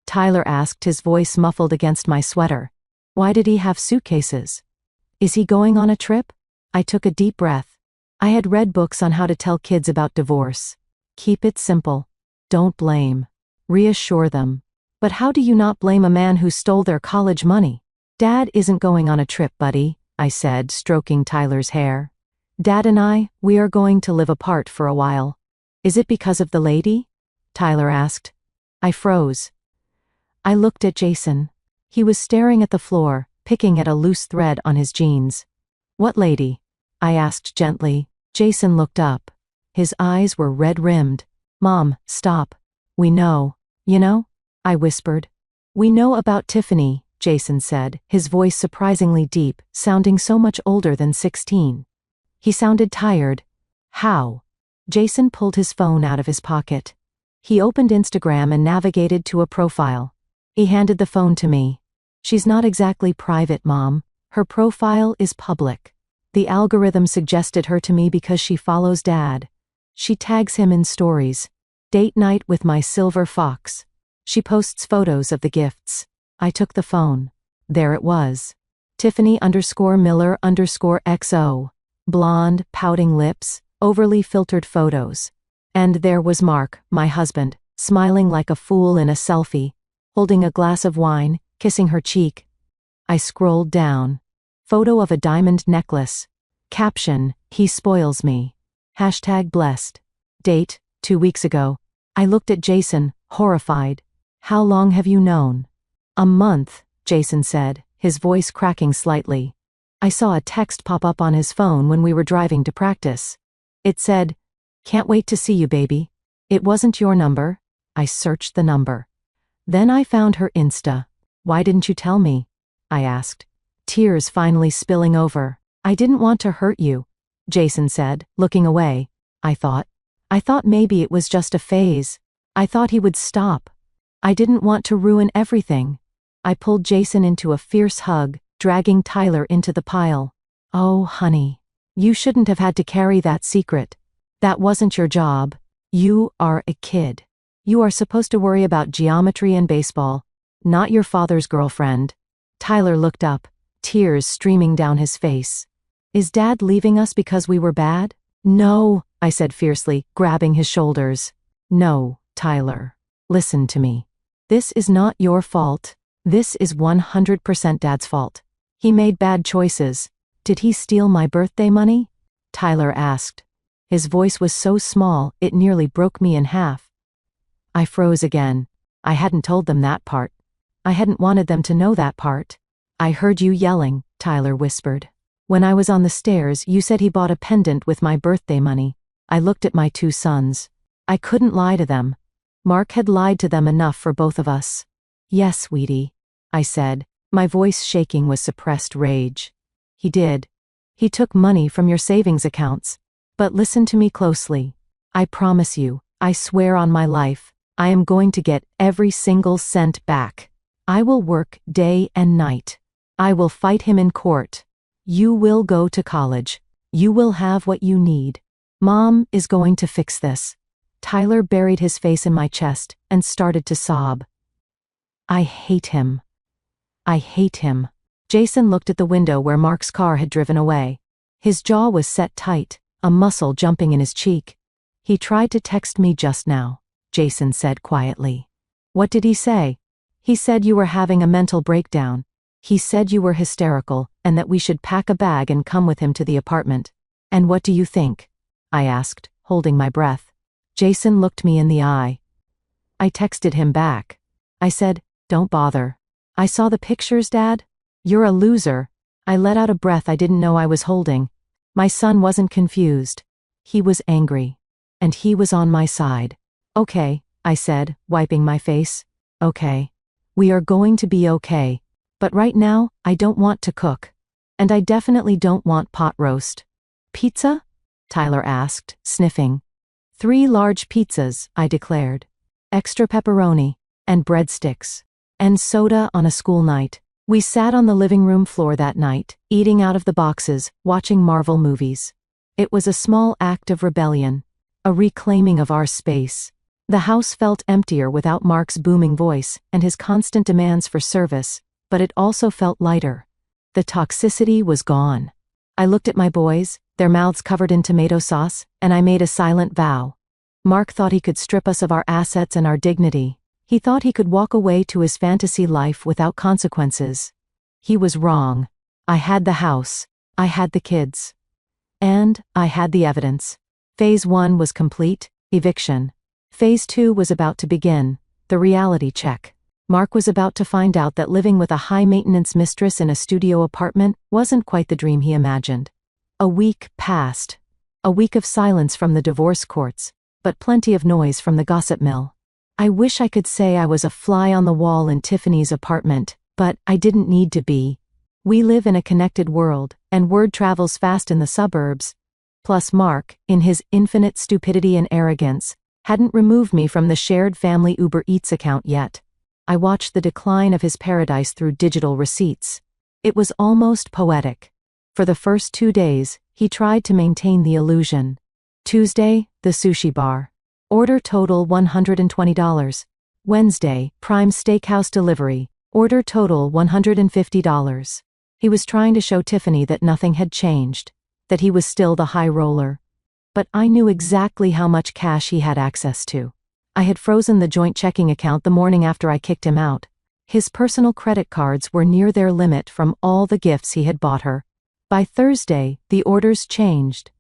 Tyler asked, his voice muffled against my sweater. "Why did he have suitcases? Is he going on a trip?" I took a deep breath. I had read books on how to tell kids about divorce. Keep it simple. Don't blame. Reassure them. But how do you not blame a man who stole their college money? "Dad isn't going on a trip, buddy," I said, stroking Tyler's hair. "Dad and we are going to live apart for a while." "Is it because of the lady?" Tyler asked. I froze. I looked at Jason. He was staring at the floor, picking at a loose thread on his jeans. "What lady?" I asked gently. Jason looked up. His eyes were red-rimmed. "Mom, stop. We know. You know?" I whispered. "We know about Tiffany," Jason said, his voice surprisingly deep, sounding so much older than 16. He sounded tired. "How?" Jason pulled his phone out of his pocket. He opened Instagram and navigated to a profile. He handed the phone to me. "She's not exactly private, Mom. Her profile is public. The algorithm suggested her to me because she follows Dad. She tags him in stories. Date night with my silver fox. She posts photos of the gifts." I took the phone. There it was. Tiffany_Miller_XO. Blonde, pouting lips, overly filtered photos. And there was Mark, my husband, smiling like a fool in a selfie, holding a glass of wine, kissing her cheek. I scrolled down. Photo of a diamond necklace. Caption, "He spoils me." #blessed. Date, 2 weeks ago. I looked at Jason, horrified. "How long have you known?" "A month," Jason said, his voice cracking slightly. I saw a text pop up on his phone when we were driving to practice. It said, "Can't wait to see you, baby." It wasn't your number. I searched the number. Then I found her Insta. "Why didn't you tell me?" I asked. Tears finally spilling over. "I didn't want to hurt you," Jason said, looking away. I thought maybe it was just a phase. I thought he would stop. I didn't want to ruin everything. I pulled Jason into a fierce hug, dragging Tyler into the pile. "Oh, honey. You shouldn't have had to carry that secret. That wasn't your job. You are a kid. You are supposed to worry about geometry and baseball, not your father's girlfriend." Tyler looked up, tears streaming down his face. "Is Dad leaving us because we were bad?" "No," I said fiercely, grabbing his shoulders. "No, Tyler. Listen to me. This is not your fault. This is 100% Dad's fault. He made bad choices. Did he steal my birthday money?" Tyler asked. His voice was so small, it nearly broke me in half. I froze again. I hadn't told them that part. I hadn't wanted them to know that part. "I heard you yelling," Tyler whispered. "When I was on the stairs, you said he bought a pendant with my birthday money." I looked at my 2 sons. I couldn't lie to them. Mark had lied to them enough for both of us. "Yes, sweetie," I said, my voice shaking with suppressed rage. "He did. He took money from your savings accounts. But listen to me closely. I promise you, I swear on my life, I am going to get every single cent back. I will work day and night. I will fight him in court. You will go to college. You will have what you need. Mom is going to fix this." Tyler buried his face in my chest and started to sob. "I hate him. I hate him." Jason looked at the window where Mark's car had driven away. His jaw was set tight, a muscle jumping in his cheek. He tried to text me just now, Jason said quietly. What did he say? He said you were having a mental breakdown. He said you were hysterical and that we should pack a bag and come with him to the apartment. And what do you think? I asked, holding my breath. Jason looked me in the eye. I texted him back. I said, don't bother. I saw the pictures, Dad. You're a loser. I let out a breath I didn't know I was holding. My son wasn't confused. He was angry. And he was on my side. Okay, I said, wiping my face. Okay. We are going to be okay. But right now, I don't want to cook. And I definitely don't want pot roast. Pizza? Tyler asked, sniffing. 3 large pizzas, I declared. Extra pepperoni. And breadsticks. And soda on a school night. We sat on the living room floor that night, eating out of the boxes, watching Marvel movies. It was a small act of rebellion. A reclaiming of our space. The house felt emptier without Mark's booming voice and his constant demands for service, but it also felt lighter. The toxicity was gone. I looked at my boys, their mouths covered in tomato sauce, and I made a silent vow. Mark thought he could strip us of our assets and our dignity. He thought he could walk away to his fantasy life without consequences. He was wrong. I had the house. I had the kids. And I had the evidence. Phase 1 was complete, eviction. Phase 2 was about to begin, the reality check. Mark was about to find out that living with a high-maintenance mistress in a studio apartment wasn't quite the dream he imagined. A week passed. A week of silence from the divorce courts, but plenty of noise from the gossip mill. I wish I could say I was a fly on the wall in Tiffany's apartment, but I didn't need to be. We live in a connected world, and word travels fast in the suburbs. Plus Mark, in his infinite stupidity and arrogance, hadn't removed me from the shared family Uber Eats account yet. I watched the decline of his paradise through digital receipts. It was almost poetic. For the first 2 days, he tried to maintain the illusion. Tuesday, the sushi bar. Order total $120. Wednesday, Prime Steakhouse delivery. Order total $150. He was trying to show Tiffany that nothing had changed, that he was still the high roller. But I knew exactly how much cash he had access to. I had frozen the joint checking account the morning after I kicked him out. His personal credit cards were near their limit from all the gifts he had bought her. By Thursday, the orders changed.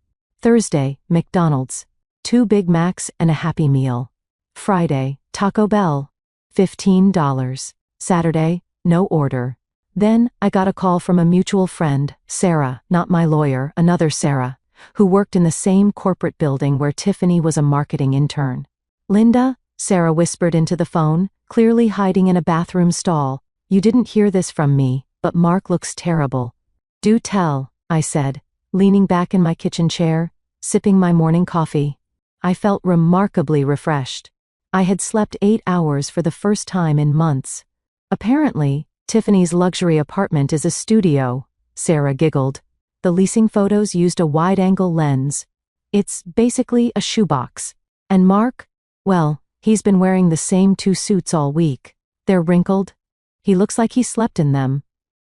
Thursday, McDonald's. 2 Big Macs and a Happy Meal. Friday, Taco Bell. $15. Saturday, no order. Then, I got a call from a mutual friend, Sarah, not my lawyer, another Sarah, who worked in the same corporate building where Tiffany was a marketing intern. Linda, Sarah whispered into the phone, clearly hiding in a bathroom stall, you didn't hear this from me, but Mark looks terrible. Do tell, I said, leaning back in my kitchen chair, sipping my morning coffee. I felt remarkably refreshed. I had slept 8 hours for the first time in months. Apparently, Tiffany's luxury apartment is a studio, Sarah giggled. The leasing photos used a wide-angle lens. It's basically a shoebox. And Mark? Well, he's been wearing the same 2 suits all week. They're wrinkled. He looks like he slept in them.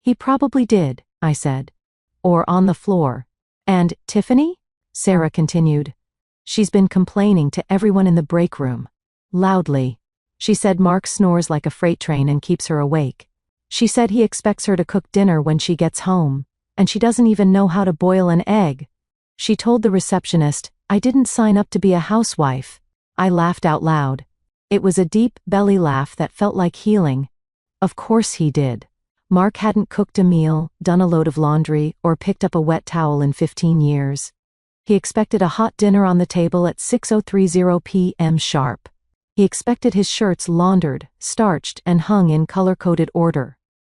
He probably did, I said. Or on the floor. And Tiffany? Sarah continued. She's been complaining to everyone in the break room. Loudly. She said Mark snores like a freight train and keeps her awake. She said he expects her to cook dinner when she gets home, and she doesn't even know how to boil an egg. She told the receptionist, I didn't sign up to be a housewife. I laughed out loud. It was a deep belly laugh that felt like healing. Of course he did. Mark hadn't cooked a meal, done a load of laundry, or picked up a wet towel in 15 years. He expected a hot dinner on the table at 6:30 p.m. sharp. He expected his shirts laundered, starched, and hung in color-coded order.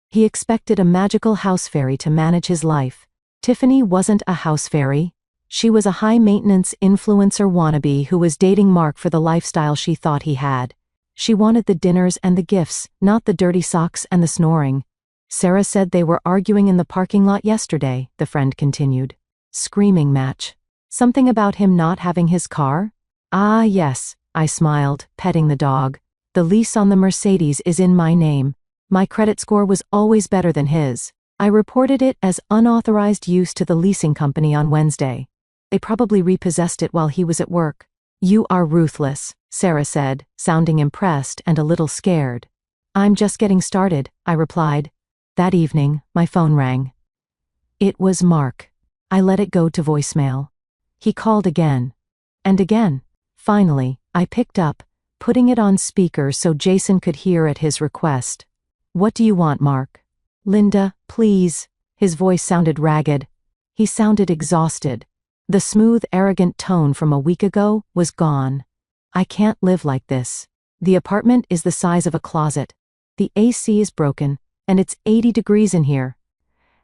He expected a magical house fairy to manage his life. Tiffany wasn't a house fairy. She was a high-maintenance influencer wannabe who was dating Mark for the lifestyle she thought he had. She wanted the dinners and the gifts, not the dirty socks and the snoring. Sarah said they were arguing in the parking lot yesterday, the friend continued. Screaming match. Something about him not having his car? Ah, yes, I smiled, petting the dog. The lease on the Mercedes is in my name. My credit score was always better than his. I reported it as unauthorized use to the leasing company on Wednesday. They probably repossessed it while he was at work. You are ruthless, Sarah said, sounding impressed and a little scared. I'm just getting started, I replied. That evening, my phone rang. It was Mark. I let it go to voicemail. He called again. And again. Finally, I picked up, putting it on speaker so Jason could hear at his request. What do you want, Mark? Linda, please. His voice sounded ragged. He sounded exhausted. The smooth, arrogant tone from a week ago was gone. I can't live like this. The apartment is the size of a closet. The AC is broken, and it's 80 degrees in here.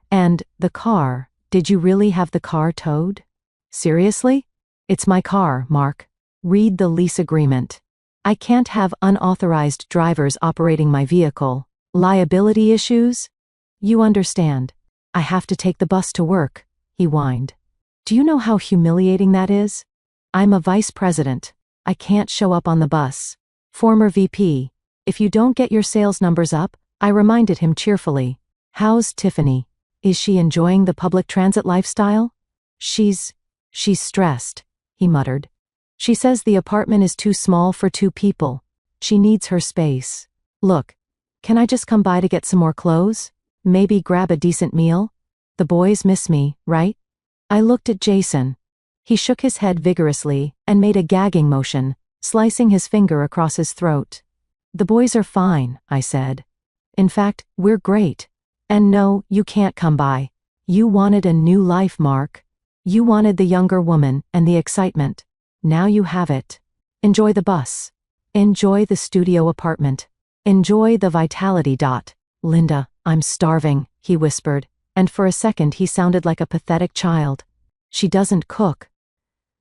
And the car, did you really have the car towed? Seriously? It's my car, Mark. Read the lease agreement. I can't have unauthorized drivers operating my vehicle. Liability issues? You understand. I have to take the bus to work, he whined. Do you know how humiliating that is? I'm a vice president. I can't show up on the bus. Former VP. If you don't get your sales numbers up, I reminded him cheerfully. How's Tiffany? Is she enjoying the public transit lifestyle? She's stressed, he muttered. She says the apartment is too small for 2 people. She needs her space. Look, can I just come by to get some more clothes? Maybe grab a decent meal? The boys miss me, right? I looked at Jason. He shook his head vigorously and made a gagging motion, slicing his finger across his throat. The boys are fine, I said. In fact, we're great. And no, you can't come by. You wanted a new life, Mark. You wanted the younger woman and the excitement. Now you have it. Enjoy the bus. Enjoy the studio apartment. Enjoy the vitality. Linda, I'm starving, he whispered, and for a second he sounded like a pathetic child. She doesn't cook.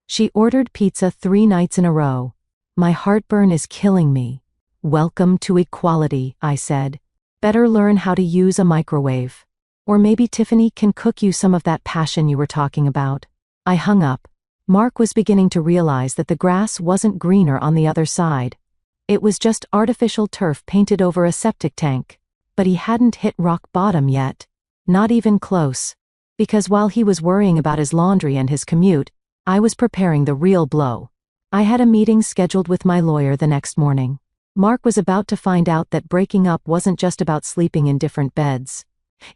She ordered pizza 3 nights in a row. My heartburn is killing me. Welcome to equality, I said. Better learn how to use a microwave. Or maybe Tiffany can cook you some of that passion you were talking about. I hung up. Mark was beginning to realize that the grass wasn't greener on the other side. It was just artificial turf painted over a septic tank. But he hadn't hit rock bottom yet. Not even close. Because while he was worrying about his laundry and his commute, I was preparing the real blow. I had a meeting scheduled with my lawyer the next morning. Mark was about to find out that breaking up wasn't just about sleeping in different beds.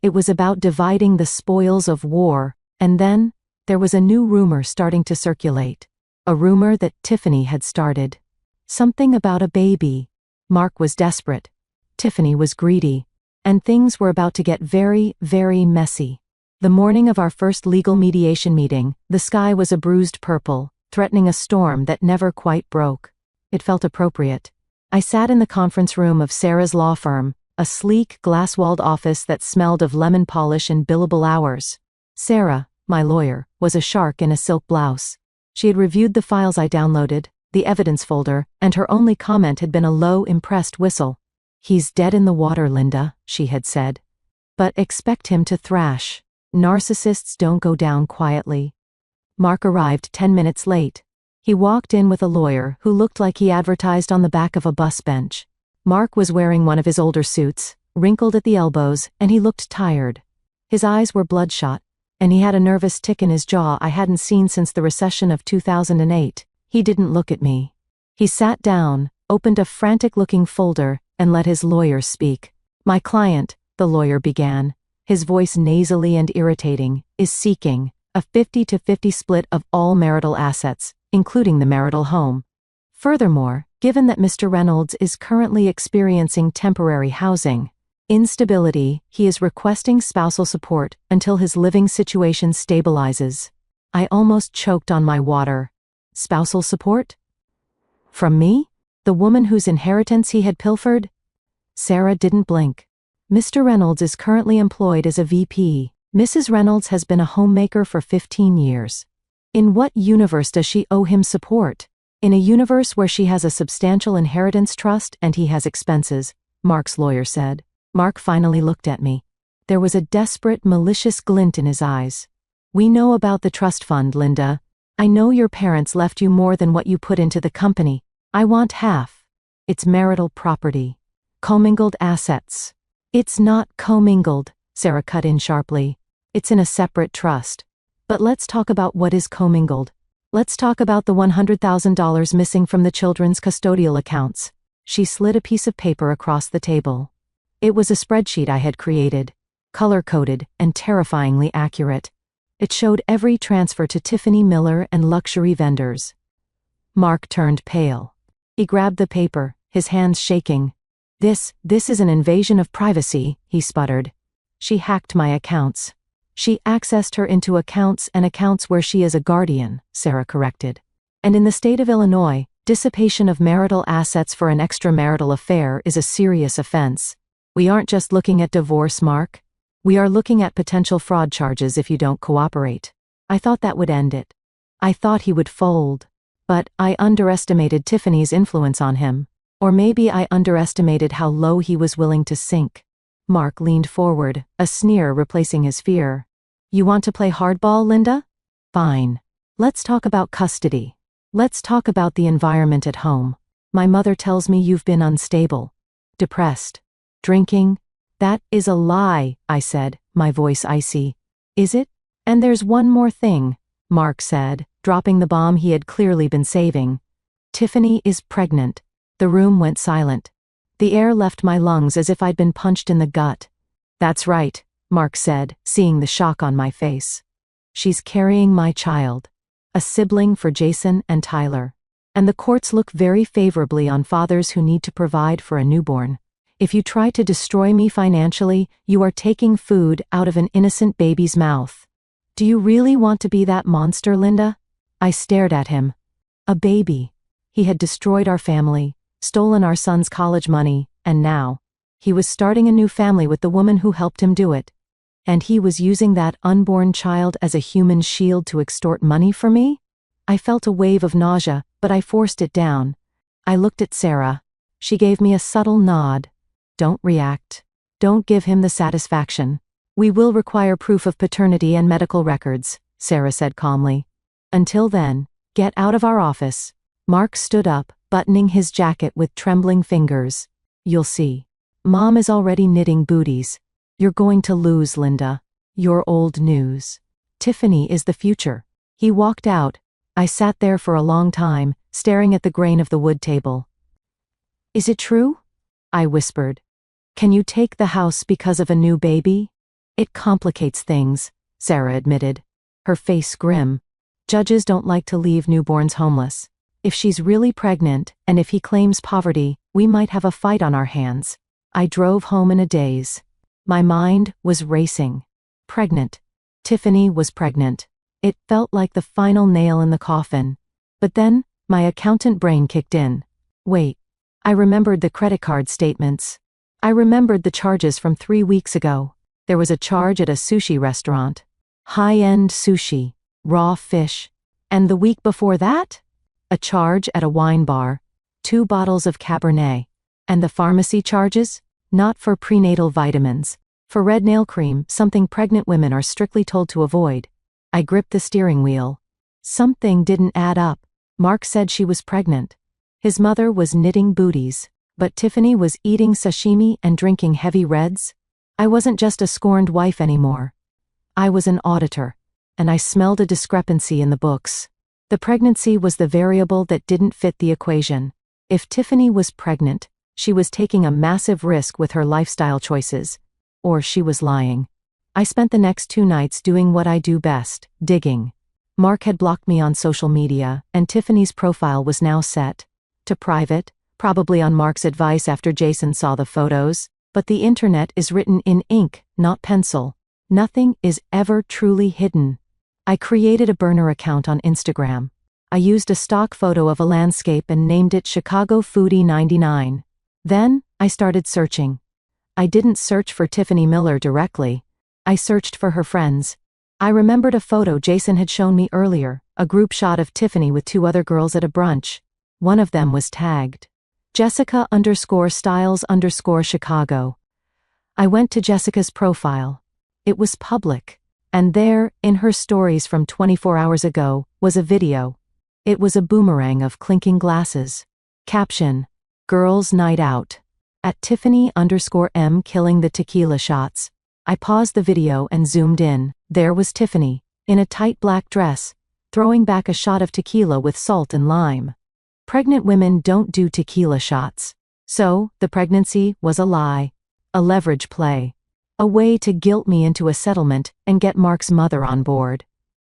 It was about dividing the spoils of war, and then, there was a new rumor starting to circulate. A rumor that Tiffany had started. Something about a baby. Mark was desperate. Tiffany was greedy. And things were about to get very, very messy. The morning of our first legal mediation meeting, the sky was a bruised purple, threatening a storm that never quite broke. It felt appropriate. I sat in the conference room of Sarah's law firm, a sleek, glass-walled office that smelled of lemon polish and billable hours. Sarah, my lawyer, was a shark in a silk blouse. She had reviewed the files I downloaded, the evidence folder, and her only comment had been a low, impressed whistle. He's dead in the water, Linda, she had said. But expect him to thrash. Narcissists don't go down quietly. Mark arrived 10 minutes late. He walked in with a lawyer who looked like he advertised on the back of a bus bench. Mark was wearing one of his older suits, wrinkled at the elbows, and he looked tired. His eyes were bloodshot, and he had a nervous tick in his jaw I hadn't seen since the recession of 2008. He didn't look at me. He sat down, opened a frantic-looking folder, and let his lawyer speak. My client, the lawyer began, his voice nasally and irritating, is seeking a 50-50 split of all marital assets, including the marital home. Furthermore, given that Mr. Reynolds is currently experiencing temporary housing instability, he is requesting spousal support until his living situation stabilizes. I almost choked on my water. Spousal support? From me? The woman whose inheritance he had pilfered? Sarah didn't blink. Mr. Reynolds is currently employed as a VP. Mrs. Reynolds has been a homemaker for 15 years. In what universe does she owe him support? In a universe where she has a substantial inheritance trust and he has expenses, Mark's lawyer said. Mark finally looked at me. There was a desperate, malicious glint in his eyes. We know about the trust fund, Linda. I know your parents left you more than what you put into the company. I want half. It's marital property. Commingled assets. It's not commingled, Sarah cut in sharply. It's in a separate trust. But let's talk about what is commingled. Let's talk about the $100,000 missing from the children's custodial accounts. She slid a piece of paper across the table. It was a spreadsheet I had created, color-coded and terrifyingly accurate. It showed every transfer to Tiffany Miller and luxury vendors. Mark turned pale. He grabbed the paper, his hands shaking. This is an invasion of privacy," he sputtered. "She hacked my accounts." "She accessed her into accounts where she is a guardian," Sarah corrected. "And in the state of Illinois, dissipation of marital assets for an extramarital affair is a serious offense. We aren't just looking at divorce, Mark. We are looking at potential fraud charges if you don't cooperate." I thought that would end it. I thought he would fold. But I underestimated Tiffany's influence on him. Or maybe I underestimated how low he was willing to sink. Mark leaned forward, a sneer replacing his fear. "You want to play hardball, Linda? Fine. Let's talk about custody. Let's talk about the environment at home. My mother tells me you've been unstable, depressed, drinking." "That is a lie," I said, my voice icy. "Is it? And there's one more thing," Mark said, dropping the bomb he had clearly been saving. "Tiffany is pregnant." The room went silent. The air left my lungs as if I'd been punched in the gut. "That's right," Mark said, seeing the shock on my face. "She's carrying my child. A sibling for Jason and Tyler. And the courts look very favorably on fathers who need to provide for a newborn. If you try to destroy me financially, you are taking food out of an innocent baby's mouth. Do you really want to be that monster, Linda?" I stared at him. A baby. He had destroyed our family, stolen our son's college money, and now he was starting a new family with the woman who helped him do it. And he was using that unborn child as a human shield to extort money from me? I felt a wave of nausea, but I forced it down. I looked at Sarah. She gave me a subtle nod. "Don't react. Don't give him the satisfaction. We will require proof of paternity and medical records," Sarah said calmly. "Until then, get out of our office." Mark stood up, buttoning his jacket with trembling fingers. "You'll see. Mom is already knitting booties. You're going to lose, Linda. You're old news. Tiffany is the future." He walked out. I sat there for a long time, staring at the grain of the wood table. "Is it true?" I whispered. "Can you take the house because of a new baby?" "It complicates things," Sarah admitted, her face grim. "Judges don't like to leave newborns homeless. If she's really pregnant, and if he claims poverty, we might have a fight on our hands." I drove home in a daze. My mind was racing. Pregnant. Tiffany was pregnant. It felt like the final nail in the coffin. But then, my accountant brain kicked in. Wait. I remembered the credit card statements. I remembered the charges from 3 weeks ago. There was a charge at a sushi restaurant. High-end sushi. Raw fish. And the week before that? A charge at a wine bar. 2 bottles of Cabernet. And the pharmacy charges? Not for prenatal vitamins. For red nail cream, something pregnant women are strictly told to avoid. I gripped the steering wheel. Something didn't add up. Mark said she was pregnant. His mother was knitting booties. But Tiffany was eating sashimi and drinking heavy reds. I wasn't just a scorned wife anymore. I was an auditor. And I smelled a discrepancy in the books. The pregnancy was the variable that didn't fit the equation. If Tiffany was pregnant, she was taking a massive risk with her lifestyle choices. Or she was lying. I spent the next 2 nights doing what I do best, digging. Mark had blocked me on social media, and Tiffany's profile was now set to private, probably on Mark's advice after Jason saw the photos, but the internet is written in ink, not pencil. Nothing is ever truly hidden. I created a burner account on Instagram. I used a stock photo of a landscape and named it Chicago Foodie 99. Then, I started searching. I didn't search for Tiffany Miller directly. I searched for her friends. I remembered a photo Jason had shown me earlier, a group shot of Tiffany with 2 other girls at a brunch. One of them was tagged. Jessica_Styles_Chicago. I went to Jessica's profile. It was public. And there, in her stories from 24 hours ago, was a video. It was a boomerang of clinking glasses. Caption: Girls' Night Out. At Tiffany_M killing the tequila shots. I paused the video and zoomed in. There was Tiffany, in a tight black dress, throwing back a shot of tequila with salt and lime. Pregnant women don't do tequila shots. So, the pregnancy was a lie. A leverage play. A way to guilt me into a settlement and get Mark's mother on board.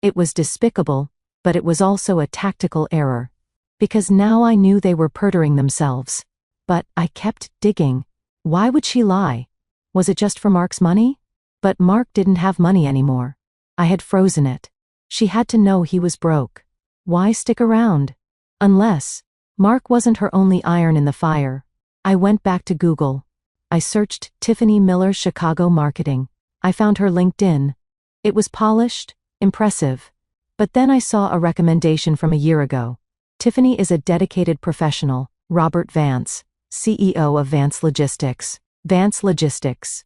It was despicable, but it was also a tactical error. Because now I knew they were perjuring themselves. But I kept digging. Why would she lie? Was it just for Mark's money? But Mark didn't have money anymore. I had frozen it. She had to know he was broke. Why stick around? Unless Mark wasn't her only iron in the fire. I went back to Google. I searched Tiffany Miller Chicago Marketing. I found her LinkedIn. It was polished, impressive. But then I saw a recommendation from a year ago. Tiffany is a dedicated professional. Robert Vance, CEO of Vance Logistics. Vance Logistics.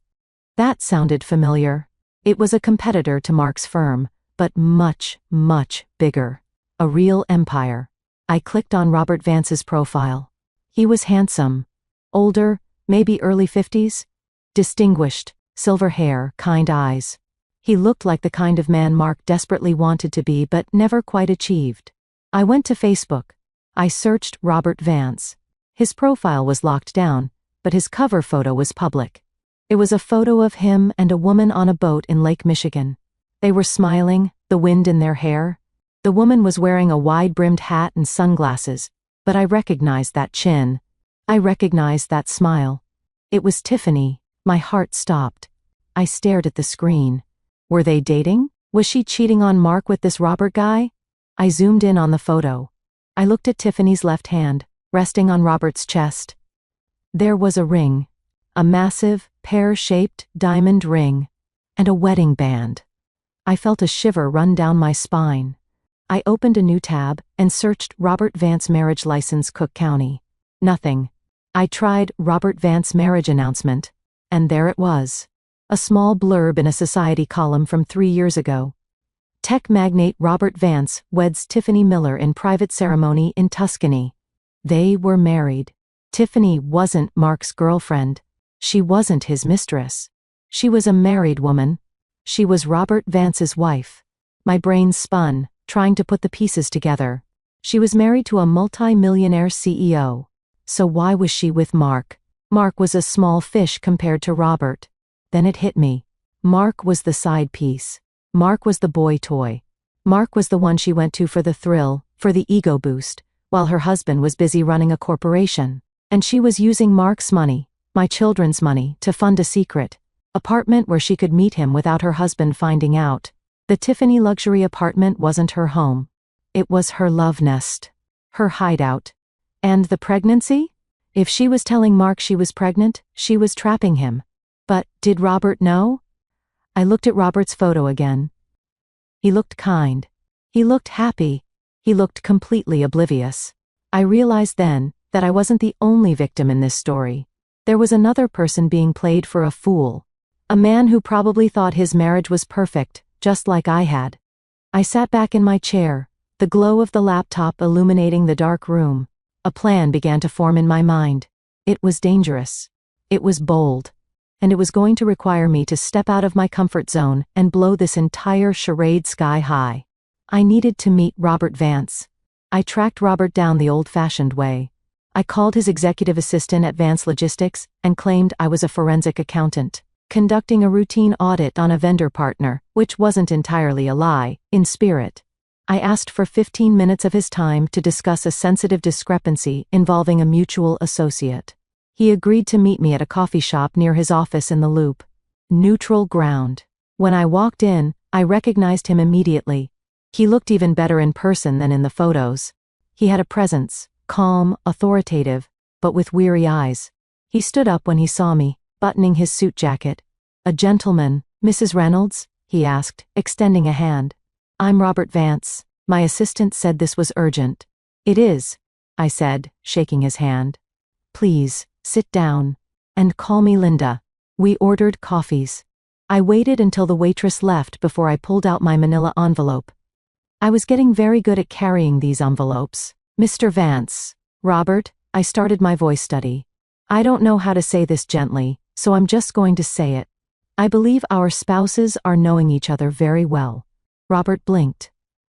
That sounded familiar. It was a competitor to Mark's firm, but much, much bigger. A real empire. I clicked on Robert Vance's profile. He was handsome. Older, maybe early 50s. Distinguished, silver hair, kind eyes. He looked like the kind of man Mark desperately wanted to be but never quite achieved. I went to Facebook. I searched Robert Vance. His profile was locked down, but his cover photo was public. It was a photo of him and a woman on a boat in Lake Michigan. They were smiling, the wind in their hair. The woman was wearing a wide-brimmed hat and sunglasses, but I recognized that chin. I recognized that smile. It was Tiffany. My heart stopped. I stared at the screen. Were they dating? Was she cheating on Mark with this Robert guy? I zoomed in on the photo. I looked at Tiffany's left hand, resting on Robert's chest. There was a ring. A massive, pear-shaped diamond ring. And a wedding band. I felt a shiver run down my spine. I opened a new tab and searched Robert Vance marriage license, Cook County. Nothing. I tried Robert Vance marriage announcement, and there it was. A small blurb in a society column from 3 years ago. Tech magnate Robert Vance weds Tiffany Miller in private ceremony in Tuscany. They were married. Tiffany wasn't Mark's girlfriend. She wasn't his mistress. She was a married woman. She was Robert Vance's wife. My brain spun, trying to put the pieces together. She was married to a multi-millionaire CEO. So why was she with Mark? Mark was a small fish compared to Robert. Then it hit me. Mark was the side piece. Mark was the boy toy. Mark was the one she went to for the thrill, for the ego boost, while her husband was busy running a corporation. And she was using Mark's money, my children's money, to fund a secret apartment where she could meet him without her husband finding out. The Tiffany luxury apartment wasn't her home. It was her love nest. Her hideout. And the pregnancy? If she was telling Mark she was pregnant, she was trapping him. But did Robert know? I looked at Robert's photo again. He looked kind. He looked happy. He looked completely oblivious. I realized then that I wasn't the only victim in this story. There was another person being played for a fool. A man who probably thought his marriage was perfect, just like I had. I sat back in my chair, the glow of the laptop illuminating the dark room. A plan began to form in my mind. It was dangerous. It was bold. And it was going to require me to step out of my comfort zone and blow this entire charade sky high. I needed to meet Robert Vance. I tracked Robert down the old-fashioned way. I called his executive assistant at Vance Logistics and claimed I was a forensic accountant, conducting a routine audit on a vendor partner, which wasn't entirely a lie, in spirit. I asked for 15 minutes of his time to discuss a sensitive discrepancy involving a mutual associate. He agreed to meet me at a coffee shop near his office in the Loop. Neutral ground. When I walked in, I recognized him immediately. He looked even better in person than in the photos. He had a presence, calm, authoritative, but with weary eyes. He stood up when he saw me, buttoning his suit jacket. "A gentleman, Mrs. Reynolds?" he asked, extending a hand. "I'm Robert Vance. My assistant said this was urgent." "It is," I said, shaking his hand. "Please, sit down. And call me Linda." We ordered coffees. I waited until the waitress left before I pulled out my manila envelope. I was getting very good at carrying these envelopes. "Mr. Vance." "Robert," I started my voice study. "I don't know how to say this gently, so I'm just going to say it. I believe our spouses are knowing each other very well. Robert blinked.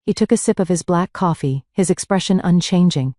He took a sip of his black coffee, his expression unchanging.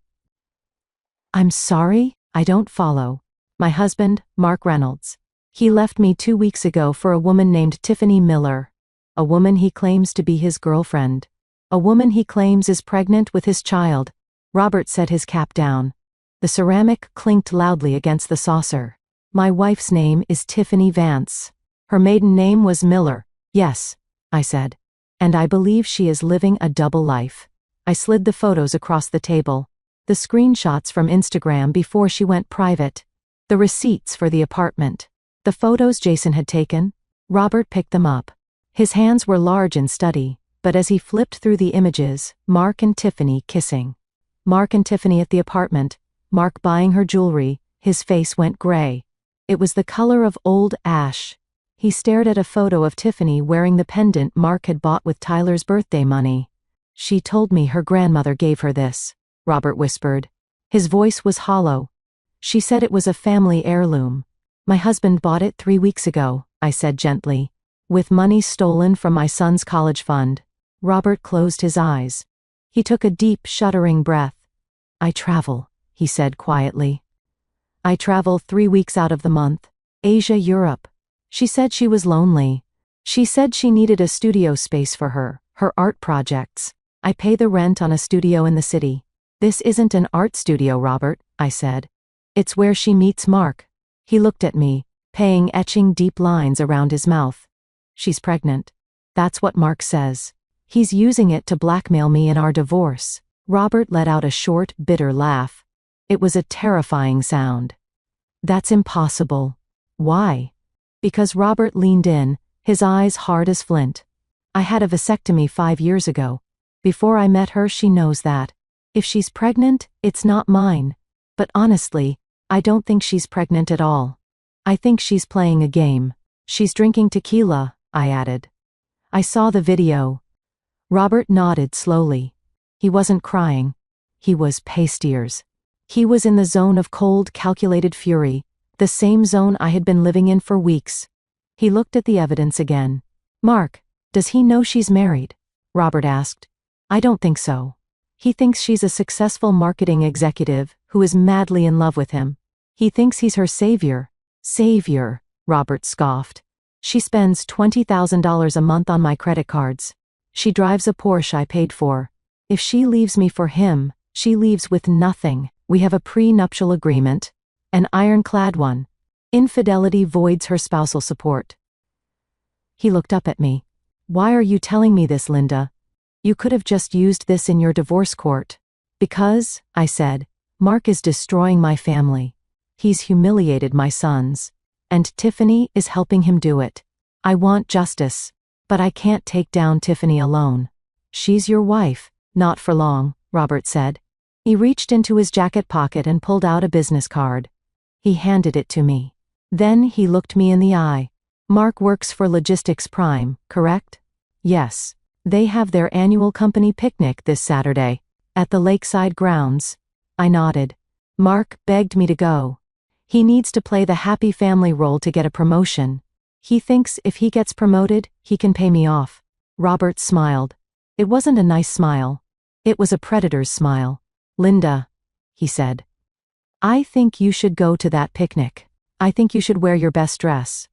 I'm sorry, I don't follow. My husband, Mark Reynolds. He left me 2 weeks ago for a woman named Tiffany Miller. A woman he claims to be his girlfriend. A woman he claims is pregnant with his child. Robert set his cap down. The ceramic clinked loudly against the saucer. My wife's name is Tiffany Vance. Her maiden name was Miller. Yes, I said. And I believe she is living a double life. I slid the photos across the table. The screenshots from Instagram before she went private. The receipts for the apartment. The photos Jason had taken. Robert picked them up. His hands were large in study, but as he flipped through the images, Mark and Tiffany kissing. Mark and Tiffany at the apartment. Mark buying her jewelry. His face went gray. It was the color of old ash. He stared at a photo of Tiffany wearing the pendant Mark had bought with Tyler's birthday money. She told me her grandmother gave her this, Robert whispered. His voice was hollow. She said it was a family heirloom. My husband bought it 3 weeks ago, I said gently. With money stolen from my son's college fund. Robert closed his eyes. He took a deep, shuddering breath. I travel, he said quietly. I travel 3 weeks out of the month. Asia, Europe. She said she was lonely. She said she needed a studio space for her art projects. I pay the rent on a studio in the city. This isn't an art studio, Robert, I said. It's where she meets Mark. He looked at me, etching deep lines around his mouth. She's pregnant. That's what Mark says. He's using it to blackmail me in our divorce. Robert let out a short, bitter laugh. It was a terrifying sound. That's impossible. Why? Because Robert leaned in, his eyes hard as flint. I had a vasectomy 5 years ago. Before I met her, she knows that. If she's pregnant, it's not mine. But honestly, I don't think she's pregnant at all. I think she's playing a game. She's drinking tequila, I added. I saw the video. Robert nodded slowly. He wasn't crying. He was pastiers. He was in the zone of cold, calculated fury, the same zone I had been living in for weeks. He looked at the evidence again. Mark, does he know she's married? Robert asked. I don't think so. He thinks she's a successful marketing executive who is madly in love with him. He thinks he's her savior. Savior, Robert scoffed. She spends $20,000 a month on my credit cards. She drives a Porsche I paid for. If she leaves me for him, she leaves with nothing. We have a pre-nuptial agreement. An ironclad one. Infidelity voids her spousal support. He looked up at me. Why are you telling me this, Linda? You could have just used this in your divorce court. Because, I said, Mark is destroying my family. He's humiliated my sons. And Tiffany is helping him do it. I want justice. But I can't take down Tiffany alone. She's your wife. Not for long, Robert said. He reached into his jacket pocket and pulled out a business card. He handed it to me. Then he looked me in the eye. Mark works for Logistics Prime, correct? Yes. They have their annual company picnic this Saturday. At the lakeside grounds. I nodded. Mark begged me to go. He needs to play the happy family role to get a promotion. He thinks if he gets promoted, he can pay me off. Robert smiled. It wasn't a nice smile. It was a predator's smile. Linda, he said. I think you should go to that picnic. I think you should wear your best dress.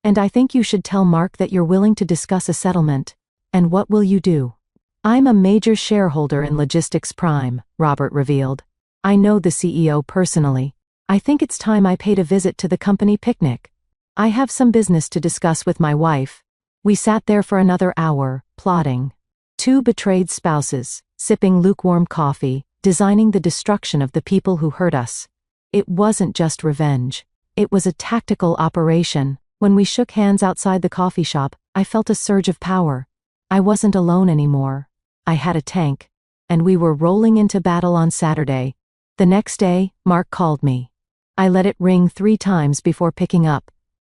And I think you should tell Mark that you're willing to discuss a settlement. And what will you do? I'm a major shareholder in Logistics Prime, Robert revealed. I know the CEO personally. I think it's time I paid a visit to the company picnic. I have some business to discuss with my wife. We sat there for another hour, plotting. Two betrayed spouses, sipping lukewarm coffee, designing the destruction of the people who hurt us. It wasn't just revenge. It was a tactical operation. When we shook hands outside the coffee shop, I felt a surge of power. I wasn't alone anymore. I had a tank. And we were rolling into battle on Saturday. The next day, Mark called me. I let it ring 3 times before picking up.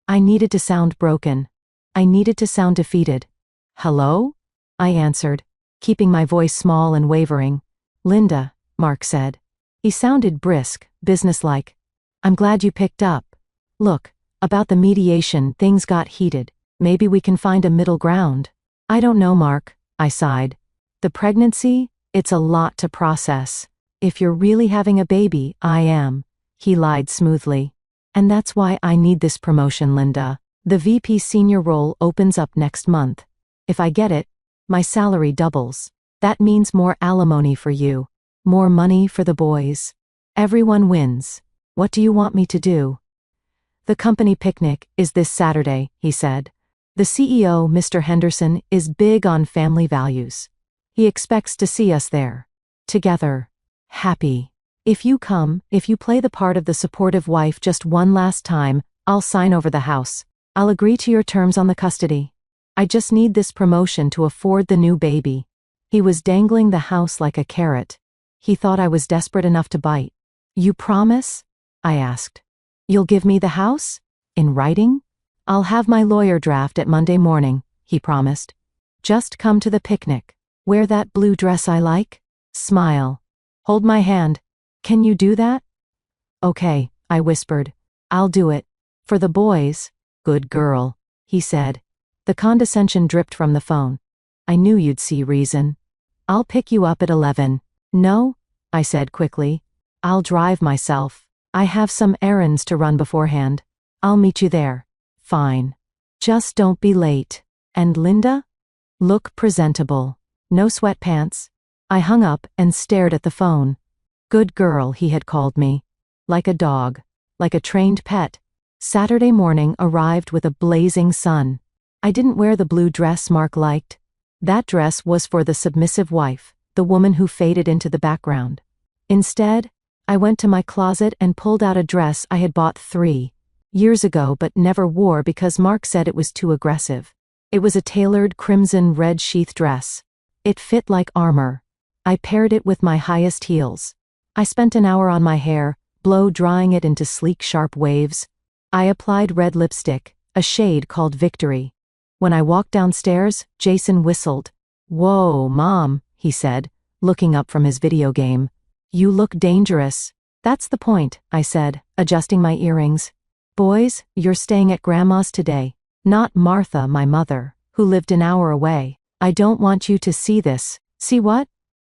I needed to sound broken. I needed to sound defeated. Hello? I answered, keeping my voice small and wavering. Linda, Mark said. He sounded brisk, businesslike. I'm glad you picked up. Look, about the mediation, things got heated. Maybe we can find a middle ground. I don't know, Mark. I sighed. The pregnancy? It's a lot to process. If you're really having a baby, I am. He lied smoothly. And that's why I need this promotion, Linda. The VP senior role opens up next month. If I get it, my salary doubles. That means more alimony for you. More money for the boys. Everyone wins. What do you want me to do? The company picnic is this Saturday, he said. The CEO, Mr. Henderson, is big on family values. He expects to see us there. Together. Happy. If you come, if you play the part of the supportive wife just one last time, I'll sign over the house. I'll agree to your terms on the custody. I just need this promotion to afford the new baby. He was dangling the house like a carrot. He thought I was desperate enough to bite. You promise? I asked. You'll give me the house? In writing? I'll have my lawyer draft it Monday morning, he promised. Just come to the picnic. Wear that blue dress I like. Smile. Hold my hand. Can you do that? Okay, I whispered. I'll do it. For the boys. Good girl, he said. The condescension dripped from the phone. I knew you'd see reason. I'll pick you up at 11. No? I said quickly. I'll drive myself. I have some errands to run beforehand. I'll meet you there. Fine. Just don't be late. And Linda? Look presentable. No sweatpants. I hung up and stared at the phone. Good girl, he had called me. Like a dog. Like a trained pet. Saturday morning arrived with a blazing sun. I didn't wear the blue dress Mark liked. That dress was for the submissive wife, the woman who faded into the background. Instead, I went to my closet and pulled out a dress I had bought 3 years ago but never wore because Mark said it was too aggressive. It was a tailored crimson red sheath dress. It fit like armor. I paired it with my highest heels. I spent an hour on my hair, blow-drying it into sleek sharp waves. I applied red lipstick, a shade called Victory. When I walked downstairs, Jason whistled. Whoa, Mom, he said, looking up from his video game. You look dangerous. That's the point, I said, adjusting my earrings. Boys, you're staying at Grandma's today. Not Martha, my mother, who lived an hour away. I don't want you to see this. See what?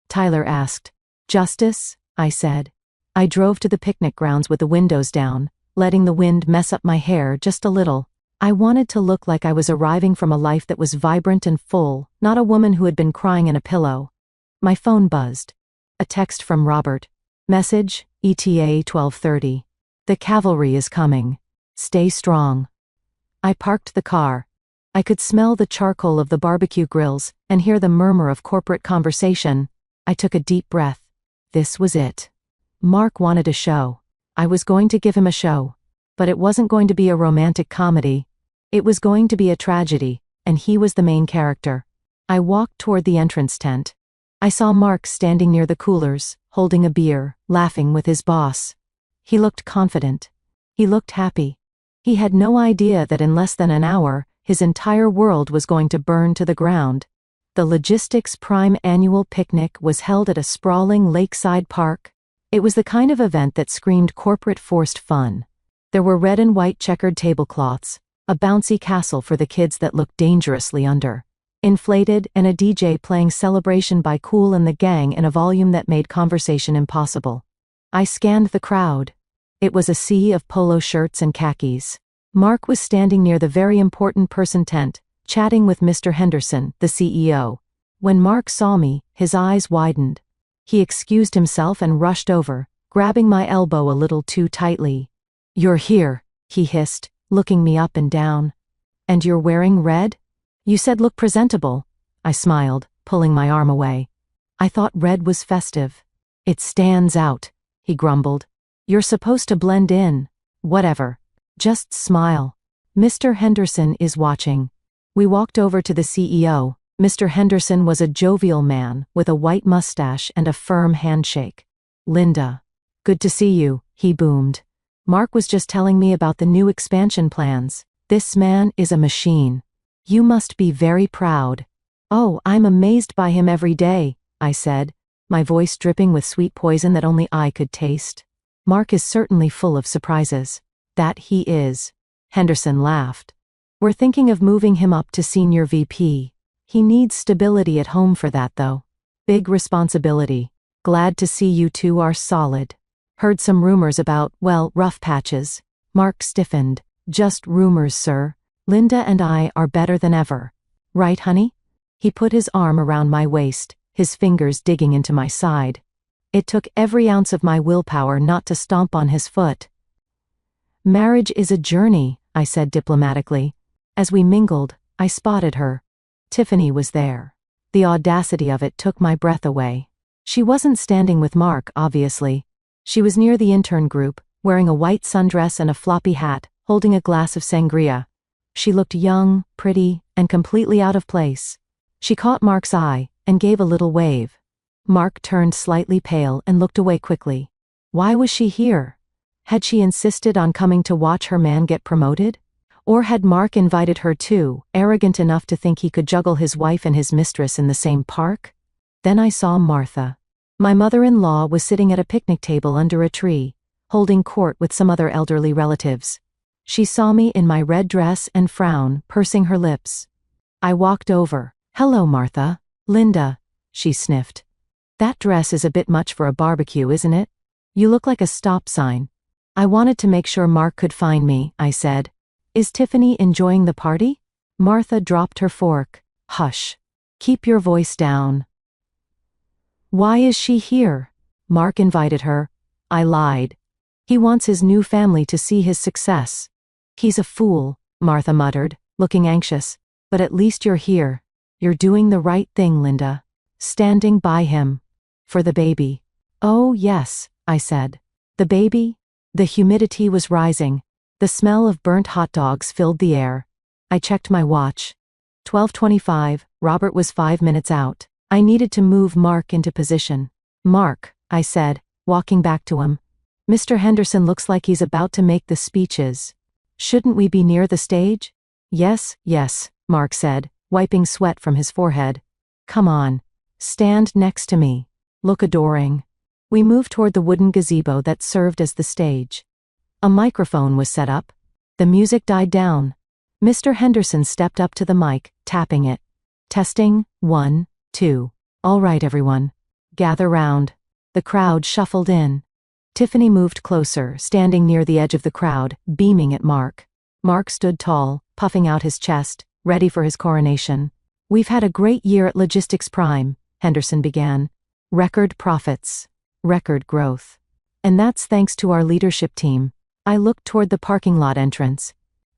Tyler asked. Justice, I said. I drove to the picnic grounds with the windows down, letting the wind mess up my hair just a little. I wanted to look like I was arriving from a life that was vibrant and full, not a woman who had been crying in a pillow. My phone buzzed. A text from Robert. Message, ETA 12:30. The cavalry is coming. Stay strong. I parked the car. I could smell the charcoal of the barbecue grills and hear the murmur of corporate conversation. I took a deep breath. This was it. Mark wanted a show. I was going to give him a show. But it wasn't going to be a romantic comedy. It was going to be a tragedy, and he was the main character. I walked toward the entrance tent. I saw Mark standing near the coolers, holding a beer, laughing with his boss. He looked confident. He looked happy. He had no idea that in less than an hour, his entire world was going to burn to the ground. The Logistics Prime annual picnic was held at a sprawling lakeside park. It was the kind of event that screamed corporate forced fun. There were red and white checkered tablecloths, a bouncy castle for the kids that looked dangerously under, inflated, and a DJ playing Celebration by Kool and the Gang in a volume that made conversation impossible. I scanned the crowd. It was a sea of polo shirts and khakis. Mark was standing near the very important person tent, chatting with Mr. Henderson, the CEO. When Mark saw me, his eyes widened. He excused himself and rushed over, grabbing my elbow a little too tightly. You're here, he hissed, looking me up and down. And you're wearing red? You said look presentable. I smiled, pulling my arm away. I thought red was festive. It stands out, he grumbled. You're supposed to blend in. Whatever. Just smile. Mr. Henderson is watching. We walked over to the CEO. Mr. Henderson was a jovial man with a white mustache and a firm handshake. Linda. Good to see you, he boomed. Mark was just telling me about the new expansion plans. This man is a machine. You must be very proud. Oh, I'm amazed by him every day, I said, my voice dripping with sweet poison that only I could taste. Mark is certainly full of surprises. That he is. Henderson laughed. We're thinking of moving him up to senior VP. He needs stability at home for that though. Big responsibility. Glad to see you two are solid. Heard some rumors about, well, rough patches. Mark stiffened. Just rumors, sir. Linda and I are better than ever. Right, honey? He put his arm around my waist, his fingers digging into my side. It took every ounce of my willpower not to stomp on his foot. Marriage is a journey, I said diplomatically. As we mingled, I spotted her. Tiffany was there. The audacity of it took my breath away. She wasn't standing with Mark, obviously. She was near the intern group, wearing a white sundress and a floppy hat, holding a glass of sangria. She looked young, pretty, and completely out of place. She caught Mark's eye and gave a little wave. Mark turned slightly pale and looked away quickly. Why was she here? Had she insisted on coming to watch her man get promoted? Or had Mark invited her too, arrogant enough to think he could juggle his wife and his mistress in the same park? Then I saw Martha. My mother-in-law was sitting at a picnic table under a tree, holding court with some other elderly relatives. She saw me in my red dress and frown, pursing her lips. I walked over. Hello, Martha. Linda, she sniffed. That dress is a bit much for a barbecue, isn't it? You look like a stop sign. I wanted to make sure Mark could find me, I said. Is Tiffany enjoying the party? Martha dropped her fork. Hush. Keep your voice down. Why is she here? Mark invited her. I lied. He wants his new family to see his success. He's a fool, Martha muttered, looking anxious. But at least you're here. You're doing the right thing, Linda. Standing by him. For the baby. Oh, yes, I said. The baby? The humidity was rising. The smell of burnt hot dogs filled the air. I checked my watch. 12:25, Robert was 5 minutes out. I needed to move Mark into position. Mark, I said, walking back to him. Mr. Henderson looks like he's about to make the speeches. Shouldn't we be near the stage? Yes, Mark said, wiping sweat from his forehead. Come on. Stand next to me. Look adoring. We moved toward the wooden gazebo that served as the stage. A microphone was set up. The music died down. Mr. Henderson stepped up to the mic, tapping it. Testing, 1, 2. All right, everyone. Gather round. The crowd shuffled in. Tiffany moved closer, standing near the edge of the crowd, beaming at Mark. Mark stood tall, puffing out his chest, ready for his coronation. We've had a great year at Logistics Prime, Henderson began. Record profits. Record growth. And that's thanks to our leadership team. I looked toward the parking lot entrance.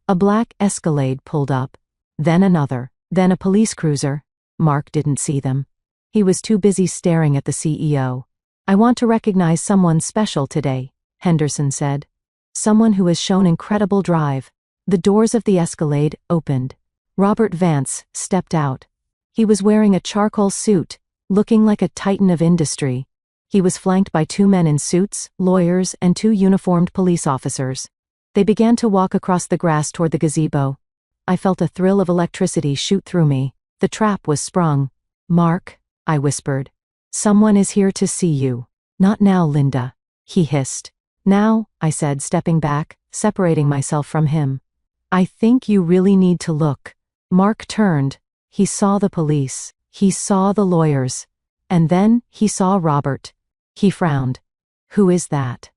A black Escalade pulled up. Then another. Then a police cruiser. Mark didn't see them. He was too busy staring at the CEO. I want to recognize someone special today, Henderson said. Someone who has shown incredible drive. The doors of the Escalade opened. Robert Vance stepped out. He was wearing a charcoal suit, looking like a titan of industry. He was flanked by 2 men in suits, lawyers, and 2 uniformed police officers. They began to walk across the grass toward the gazebo. I felt a thrill of electricity shoot through me. The trap was sprung. Mark, I whispered. Someone is here to see you. Not now, Linda, he hissed. Now, I said, stepping back, separating myself from him. I think you really need to look. Mark turned. He saw the police. He saw the lawyers. And then he saw Robert. He frowned. Who is that?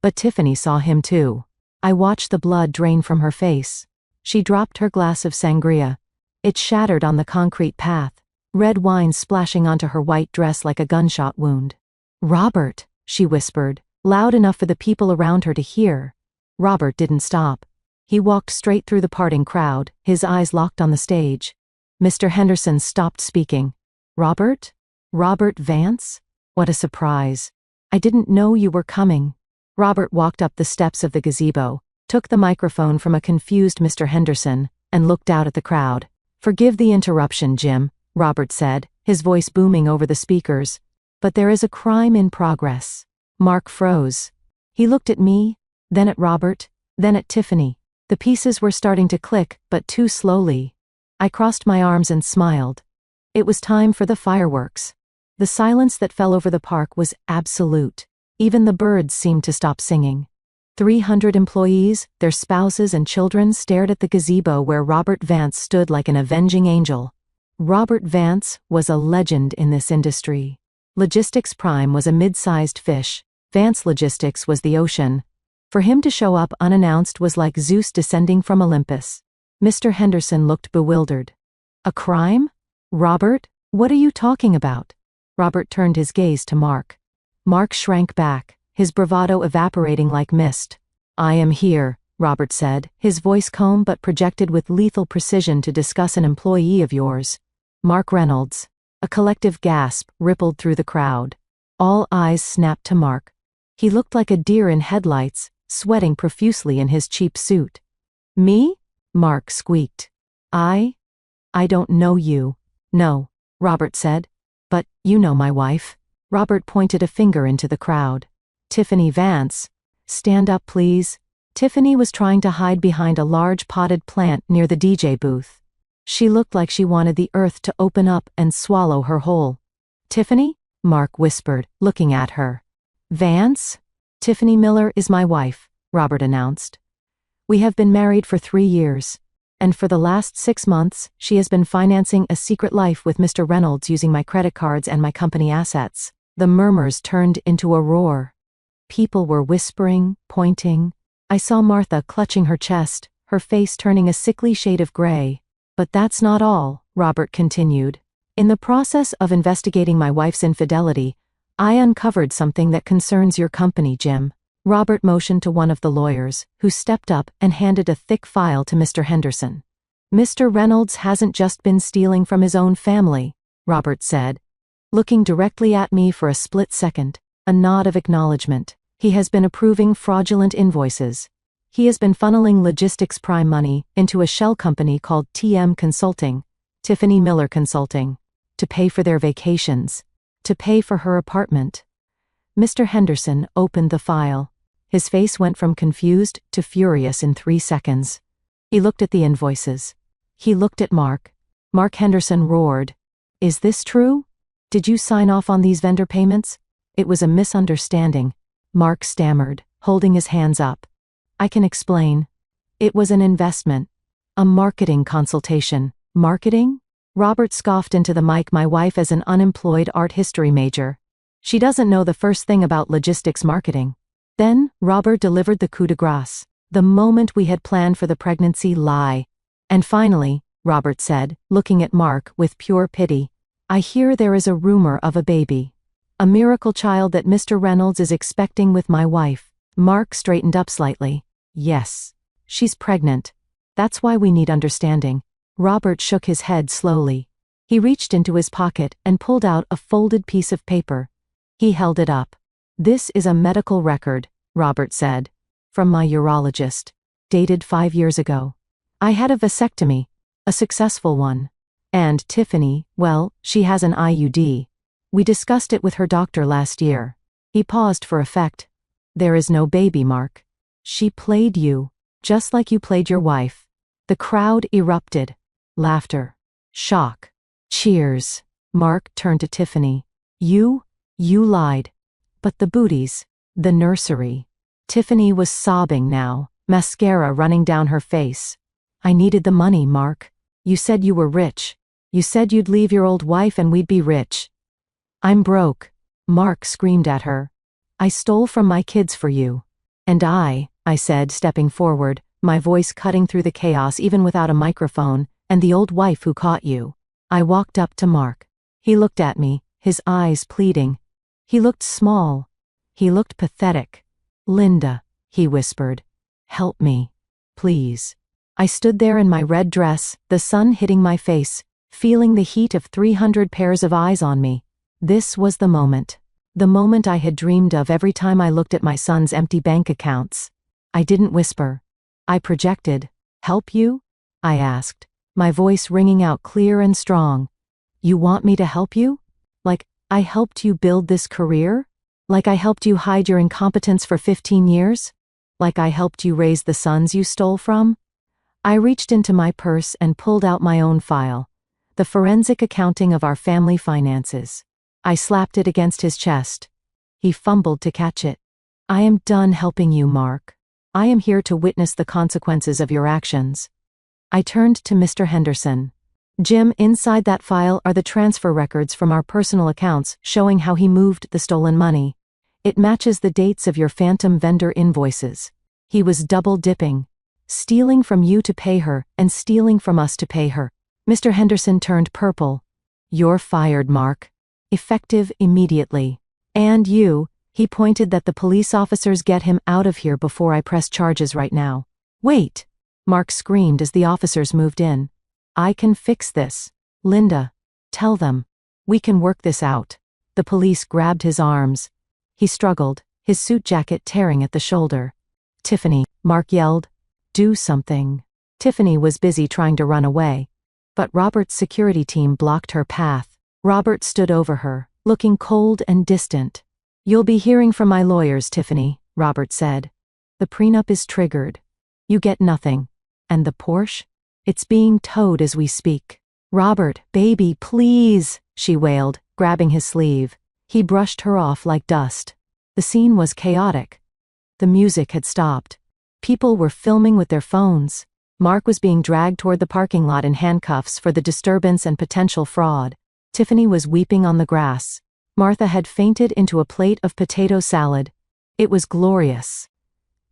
But Tiffany saw him too. I watched the blood drain from her face. She dropped her glass of sangria. It shattered on the concrete path, red wine splashing onto her white dress like a gunshot wound. Robert, she whispered, loud enough for the people around her to hear. Robert didn't stop. He walked straight through the parting crowd, his eyes locked on the stage. Mr. Henderson stopped speaking. Robert? Robert Vance? What a surprise. I didn't know you were coming. Robert walked up the steps of the gazebo, took the microphone from a confused Mr. Henderson, and looked out at the crowd. Forgive the interruption, Jim, Robert said, his voice booming over the speakers. But there is a crime in progress. Mark froze. He looked at me, then at Robert, then at Tiffany. The pieces were starting to click, but too slowly. I crossed my arms and smiled. It was time for the fireworks. The silence that fell over the park was absolute. Even the birds seemed to stop singing. 300 employees, their spouses and children stared at the gazebo where Robert Vance stood like an avenging angel. Robert Vance was a legend in this industry. Logistics Prime was a mid-sized fish. Vance Logistics was the ocean. For him to show up unannounced was like Zeus descending from Olympus. Mr. Henderson looked bewildered. A crime? Robert, what are you talking about? Robert turned his gaze to Mark. Mark shrank back, his bravado evaporating like mist. I am here, Robert said, his voice calm but projected with lethal precision to discuss an employee of yours. Mark Reynolds. A collective gasp rippled through the crowd. All eyes snapped to Mark. He looked like a deer in headlights, sweating profusely in his cheap suit. Me? Mark squeaked. I don't know you. No, Robert said. But, you know my wife. Robert pointed a finger into the crowd. Tiffany Vance. Stand up, please. Tiffany was trying to hide behind a large potted plant near the DJ booth. She looked like she wanted the earth to open up and swallow her whole. Tiffany? Mark whispered, looking at her. Vance? Tiffany Miller is my wife, Robert announced. We have been married for 3 years. And for the last 6 months, she has been financing a secret life with Mr. Reynolds using my credit cards and my company assets. The murmurs turned into a roar. People were whispering, pointing. I saw Martha clutching her chest, her face turning a sickly shade of gray. But that's not all, Robert continued. In the process of investigating my wife's infidelity, I uncovered something that concerns your company, Jim. Robert motioned to one of the lawyers, who stepped up and handed a thick file to Mr. Henderson. Mr. Reynolds hasn't just been stealing from his own family, Robert said, looking directly at me for a split second, a nod of acknowledgement. He has been approving fraudulent invoices. He has been funneling Logistics Prime money into a shell company called TM Consulting, Tiffany Miller Consulting, to pay for their vacations, to pay for her apartment. Mr. Henderson opened the file. His face went from confused to furious in 3 seconds. He looked at the invoices. He looked at Mark. Mark Henderson roared. Is this true? Did you sign off on these vendor payments? It was a misunderstanding, Mark stammered, holding his hands up. I can explain. It was an investment. A marketing consultation. Marketing? Robert scoffed into the mic. My wife is an unemployed art history major. She doesn't know the first thing about logistics marketing. Then, Robert delivered the coup de grace. The moment we had planned for the pregnancy lie. And finally, Robert said, looking at Mark with pure pity, I hear there is a rumor of a baby. A miracle child that Mr. Reynolds is expecting with my wife. Mark straightened up slightly. Yes. She's pregnant. That's why we need understanding. Robert shook his head slowly. He reached into his pocket and pulled out a folded piece of paper. He held it up. This is a medical record, Robert said. From my urologist. Dated 5 years ago. I had a vasectomy. A successful one. And Tiffany, well, she has an IUD. We discussed it with her doctor last year. He paused for effect. There is no baby, Mark. She played you. Just like you played your wife. The crowd erupted. Laughter. Shock. Cheers. Mark turned to Tiffany. You lied. But the booties. The nursery. Tiffany was sobbing now, mascara running down her face. I needed the money, Mark. You said you were rich. You said you'd leave your old wife and we'd be rich. I'm broke. Mark screamed at her. I stole from my kids for you. And I said, stepping forward, my voice cutting through the chaos even without a microphone, and the old wife who caught you. I walked up to Mark. He looked at me, his eyes pleading. He looked small. He looked pathetic. Linda, he whispered. Help me. Please. I stood there in my red dress, the sun hitting my face, feeling the heat of 300 pairs of eyes on me. This was the moment. The moment I had dreamed of every time I looked at my son's empty bank accounts. I didn't whisper. I projected. Help you? I asked, my voice ringing out clear and strong. You want me to help you? Like, I helped you build this career? Like I helped you hide your incompetence for 15 years? Like I helped you raise the sons you stole from? I reached into my purse and pulled out my own file. The forensic accounting of our family finances. I slapped it against his chest. He fumbled to catch it. I am done helping you, Mark. I am here to witness the consequences of your actions. I turned to Mr. Henderson. Jim, inside that file are the transfer records from our personal accounts showing how he moved the stolen money. It matches the dates of your phantom vendor invoices. He was double dipping. Stealing from you to pay her, and stealing from us to pay her. Mr. Henderson turned purple. You're fired, Mark. Effective immediately. And you, he pointed that the police officers get him out of here before I press charges right now. Wait! Mark screamed as the officers moved in. I can fix this. Linda. Tell them. We can work this out. The police grabbed his arms. He struggled, his suit jacket tearing at the shoulder. Tiffany, Mark yelled. Do something. Tiffany was busy trying to run away. But Robert's security team blocked her path. Robert stood over her, looking cold and distant. You'll be hearing from my lawyers, Tiffany, Robert said. The prenup is triggered. You get nothing. And the Porsche? It's being towed as we speak. Robert, baby, please, she wailed, grabbing his sleeve. He brushed her off like dust. The scene was chaotic. The music had stopped. People were filming with their phones. Mark was being dragged toward the parking lot in handcuffs for the disturbance and potential fraud. Tiffany was weeping on the grass. Martha had fainted into a plate of potato salad. It was glorious.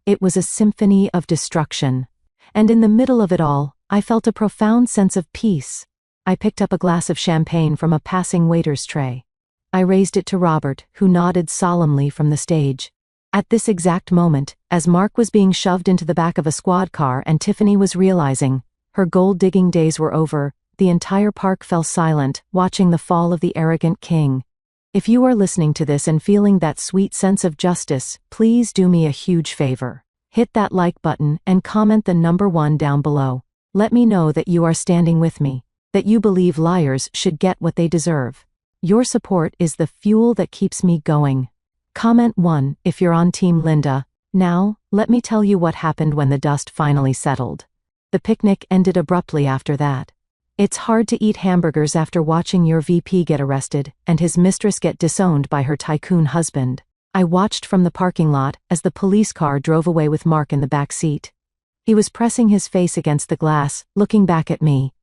It was a symphony of destruction. And in the middle of it all, I felt a profound sense of peace. I picked up a glass of champagne from a passing waiter's tray. I raised it to Robert, who nodded solemnly from the stage. At this exact moment, as Mark was being shoved into the back of a squad car and Tiffany was realizing her gold-digging days were over, the entire park fell silent, watching the fall of the arrogant king. If you are listening to this and feeling that sweet sense of justice, please do me a huge favor. Hit that like button and comment the number 1 down below. Let me know that you are standing with me, that you believe liars should get what they deserve. Your support is the fuel that keeps me going. Comment 1 if you're on Team Linda. Now, let me tell you what happened when the dust finally settled. The picnic ended abruptly after that. It's hard to eat hamburgers after watching your VP get arrested and his mistress get disowned by her tycoon husband. I watched from the parking lot as the police car drove away with Mark in the back seat. He was pressing his face against the glass, looking back at me.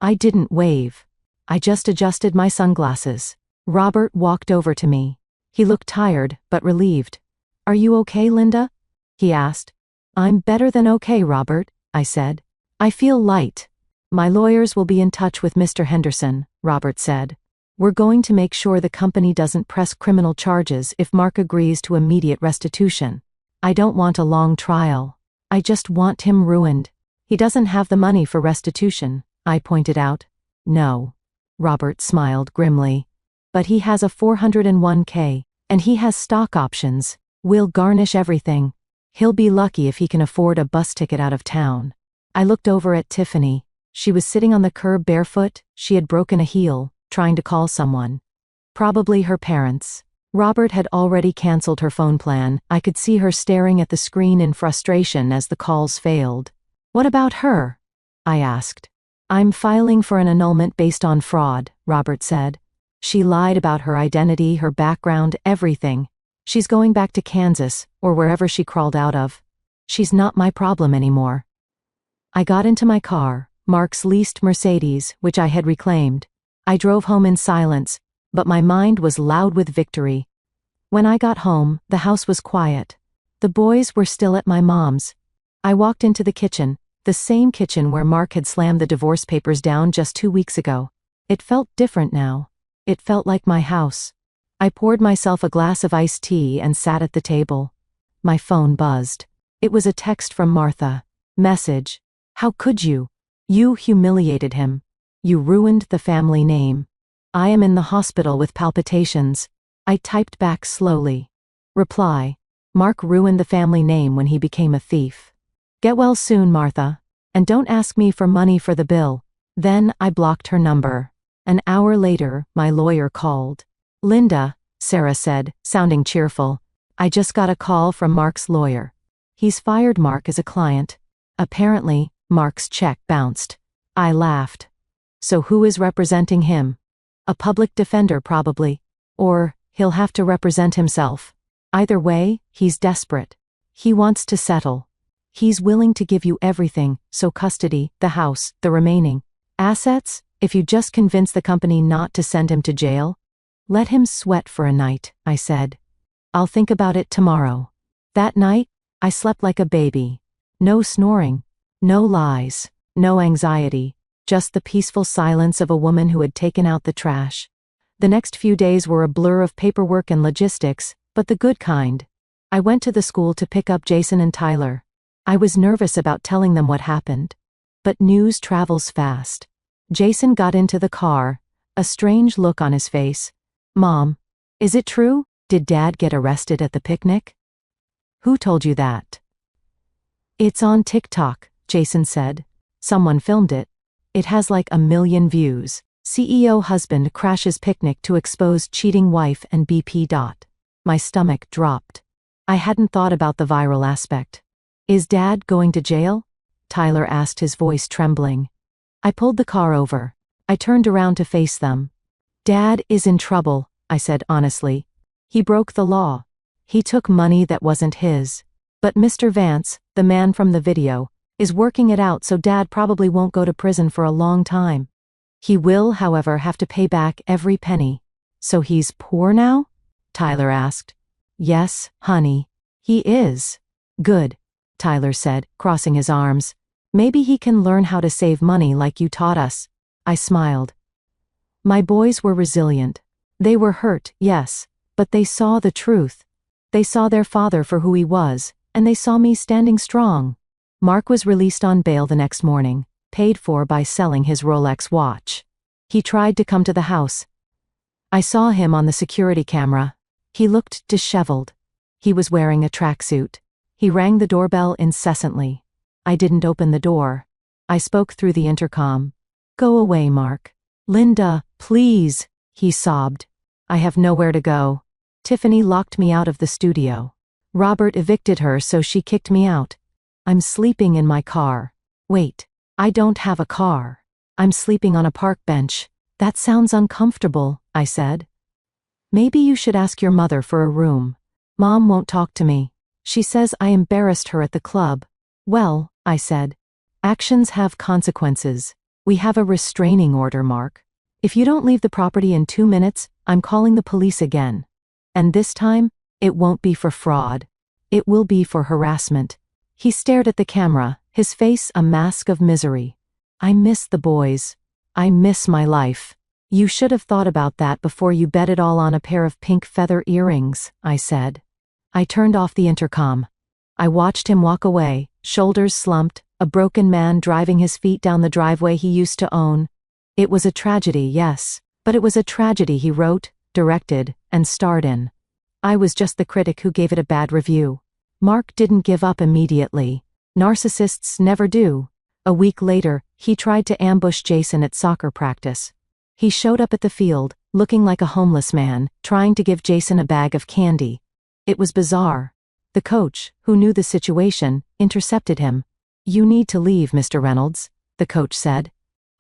I didn't wave. I just adjusted my sunglasses. Robert walked over to me. He looked tired, but relieved. Are you okay, Linda? He asked. I'm better than okay, Robert, I said. I feel light. My lawyers will be in touch with Mr. Henderson, Robert said. We're going to make sure the company doesn't press criminal charges if Mark agrees to immediate restitution. I don't want a long trial. I just want him ruined. He doesn't have the money for restitution, I pointed out. No. Robert smiled grimly. But he has a 401k, and he has stock options. We'll garnish everything. He'll be lucky if he can afford a bus ticket out of town. I looked over at Tiffany. She was sitting on the curb barefoot. She had broken a heel, trying to call someone. Probably her parents. Robert had already canceled her phone plan. I could see her staring at the screen in frustration as the calls failed. What about her? I asked. I'm filing for an annulment based on fraud, Robert said. She lied about her identity, her background, everything. She's going back to Kansas, or wherever she crawled out of. She's not my problem anymore. I got into my car, Mark's leased Mercedes, which I had reclaimed. I drove home in silence, but my mind was loud with victory. When I got home, the house was quiet. The boys were still at my mom's. I walked into the kitchen, the same kitchen where Mark had slammed the divorce papers down just 2 weeks ago. It felt different now. It felt like my house. I poured myself a glass of iced tea and sat at the table. My phone buzzed. It was a text from Martha. Message. How could you? You humiliated him. You ruined the family name. I am in the hospital with palpitations. I typed back slowly. Reply. Mark ruined the family name when he became a thief. Get well soon, Martha. And don't ask me for money for the bill. Then I blocked her number. An hour later, my lawyer called. Linda, Sarah said, sounding cheerful. I just got a call from Mark's lawyer. He's fired Mark as a client. Apparently, Mark's check bounced. I laughed. So who is representing him? A public defender probably. Or, he'll have to represent himself. Either way, he's desperate. He wants to settle. He's willing to give you everything, so custody, the house, the remaining assets, If you just convince the company not to send him to jail, let him sweat for a night, I said. I'll think about it tomorrow. That night, I slept like a baby. No snoring, no lies, no anxiety, just the peaceful silence of a woman who had taken out the trash. The next few days were a blur of paperwork and logistics, but the good kind. I went to the school to pick up Jason and Tyler. I was nervous about telling them what happened. But news travels fast. Jason got into the car, a strange look on his face. Mom, is it true? Did Dad get arrested at the picnic? Who told you that? It's on TikTok, Jason said. Someone filmed it. It has like 1 million views. CEO husband crashes picnic to expose cheating wife and BP. My stomach dropped. I hadn't thought about the viral aspect. Is Dad going to jail? Tyler asked, his voice trembling. I pulled the car over. I turned around to face them. Dad is in trouble, I said honestly. He broke the law. He took money that wasn't his. But Mr. Vance, the man from the video, is working it out so Dad probably won't go to prison for a long time. He will, however, have to pay back every penny. So he's poor now? Tyler asked. Yes, honey. He is. Good, Tyler said, crossing his arms. Maybe he can learn how to save money like you taught us. I smiled. My boys were resilient. They were hurt, yes, but they saw the truth. They saw their father for who he was, and they saw me standing strong. Mark was released on bail the next morning, paid for by selling his Rolex watch. He tried to come to the house. I saw him on the security camera. He looked disheveled. He was wearing a tracksuit. He rang the doorbell incessantly. I didn't open the door. I spoke through the intercom. Go away, Mark. Linda, please, he sobbed. I have nowhere to go. Tiffany locked me out of the studio. Robert evicted her, so she kicked me out. I'm sleeping in my car. Wait, I don't have a car. I'm sleeping on a park bench. That sounds uncomfortable, I said. Maybe you should ask your mother for a room. Mom won't talk to me. She says I embarrassed her at the club. Well, I said. Actions have consequences. We have a restraining order, Mark. If you don't leave the property in 2 minutes, I'm calling the police again. And this time, it won't be for fraud. It will be for harassment. He stared at the camera, his face a mask of misery. I miss the boys. I miss my life. You should have thought about that before you bet it all on a pair of pink feather earrings, I said. I turned off the intercom. I watched him walk away, shoulders slumped, a broken man driving his feet down the driveway he used to own. It was a tragedy, yes, but it was a tragedy he wrote, directed, and starred in. I was just the critic who gave it a bad review. Mark didn't give up immediately. Narcissists never do. A week later, he tried to ambush Jason at soccer practice. He showed up at the field, looking like a homeless man, trying to give Jason a bag of candy. It was bizarre. The coach, who knew the situation, intercepted him. You need to leave, Mr. Reynolds, the coach said.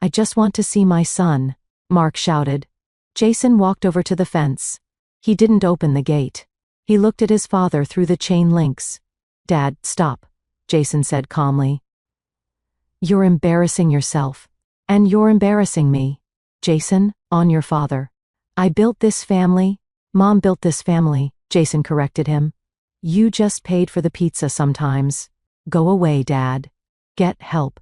I just want to see my son, Mark shouted. Jason walked over to the fence. He didn't open the gate. He looked at his father through the chain links. Dad, stop, Jason said calmly. You're embarrassing yourself. And you're embarrassing me. Jason, on your father. I built this family. Mom built this family, Jason corrected him. You just paid for the pizza sometimes. Go away, Dad. Get help.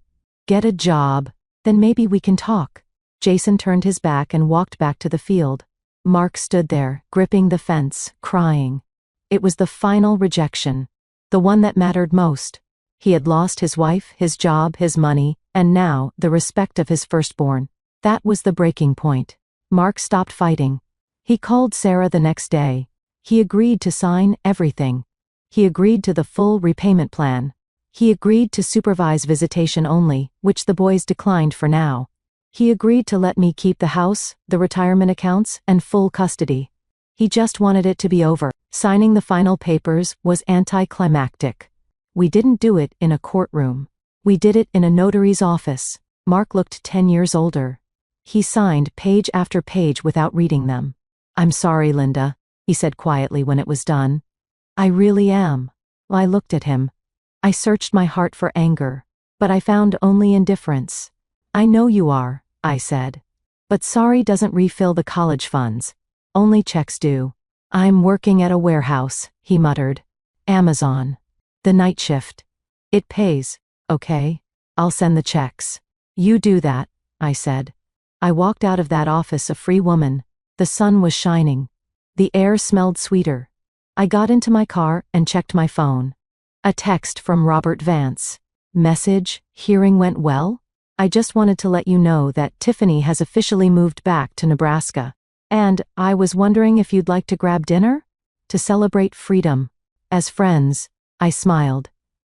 Get a job. Then maybe we can talk. Jason turned his back and walked back to the field. Mark stood there, gripping the fence, crying. It was the final rejection. The one that mattered most. He had lost his wife, his job, his money, and now, the respect of his firstborn. That was the breaking point. Mark stopped fighting. He called Sarah the next day. He agreed to sign everything. He agreed to the full repayment plan. He agreed to supervise visitation only, which the boys declined for now. He agreed to let me keep the house, the retirement accounts, and full custody. He just wanted it to be over. Signing the final papers was anticlimactic. We didn't do it in a courtroom. We did it in a notary's office. Mark looked 10 years older. He signed page after page without reading them. I'm sorry, Linda, he said quietly when it was done. I really am. I looked at him. I searched my heart for anger, but I found only indifference. I know you are, I said. But sorry doesn't refill the college funds. Only checks do. I'm working at a warehouse, he muttered. Amazon. The night shift. It pays, okay? I'll send the checks. You do that, I said. I walked out of that office a free woman. The sun was shining. The air smelled sweeter. I got into my car and checked my phone. A text from Robert Vance. Message, hearing went well? I just wanted to let you know that Tiffany has officially moved back to Nebraska. And I was wondering if you'd like to grab dinner? To celebrate freedom. As friends, I smiled.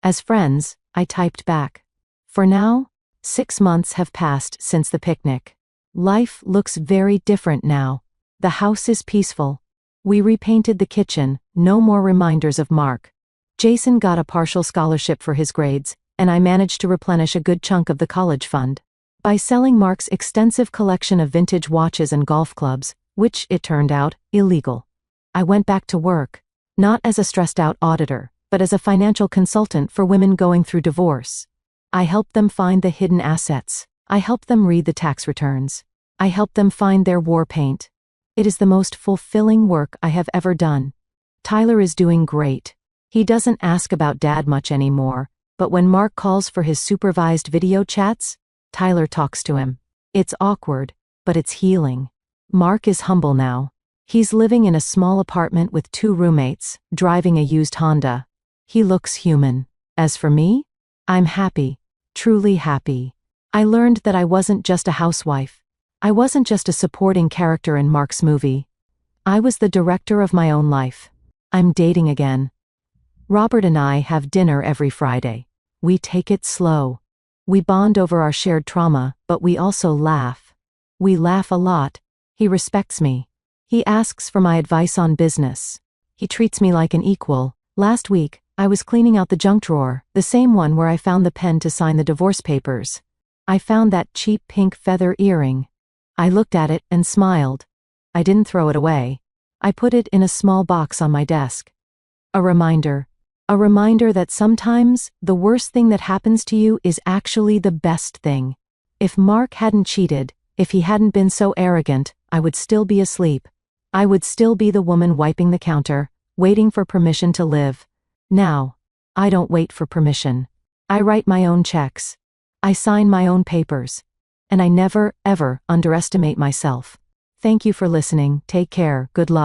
As friends, I typed back. For now, 6 months have passed since the picnic. Life looks very different now. The house is peaceful. We repainted the kitchen, no more reminders of Mark. Jason got a partial scholarship for his grades, and I managed to replenish a good chunk of the college fund. By selling Mark's extensive collection of vintage watches and golf clubs, which, it turned out, illegal. I went back to work, not as a stressed-out auditor, but as a financial consultant for women going through divorce. I helped them find the hidden assets. I helped them read the tax returns. I helped them find their war paint. It is the most fulfilling work I have ever done. Tyler is doing great. He doesn't ask about Dad much anymore, but when Mark calls for his supervised video chats, Tyler talks to him. It's awkward, but it's healing. Mark is humble now. He's living in a small apartment with 2 roommates, driving a used Honda. He looks human. As for me, I'm happy, truly happy. I learned that I wasn't just a housewife. I wasn't just a supporting character in Mark's movie. I was the director of my own life. I'm dating again. Robert and I have dinner every Friday. We take it slow. We bond over our shared trauma, but we also laugh. We laugh a lot. He respects me. He asks for my advice on business. He treats me like an equal. Last week, I was cleaning out the junk drawer, the same one where I found the pen to sign the divorce papers. I found that cheap pink feather earring. I looked at it and smiled. I didn't throw it away. I put it in a small box on my desk. A reminder. A reminder that sometimes the worst thing that happens to you is actually the best thing. If Mark hadn't cheated, if he hadn't been so arrogant, I would still be asleep. I would still be the woman wiping the counter, waiting for permission to live. Now, I don't wait for permission. I write my own checks. I sign my own papers. And I never, ever underestimate myself. Thank you for listening. Take care. Good luck.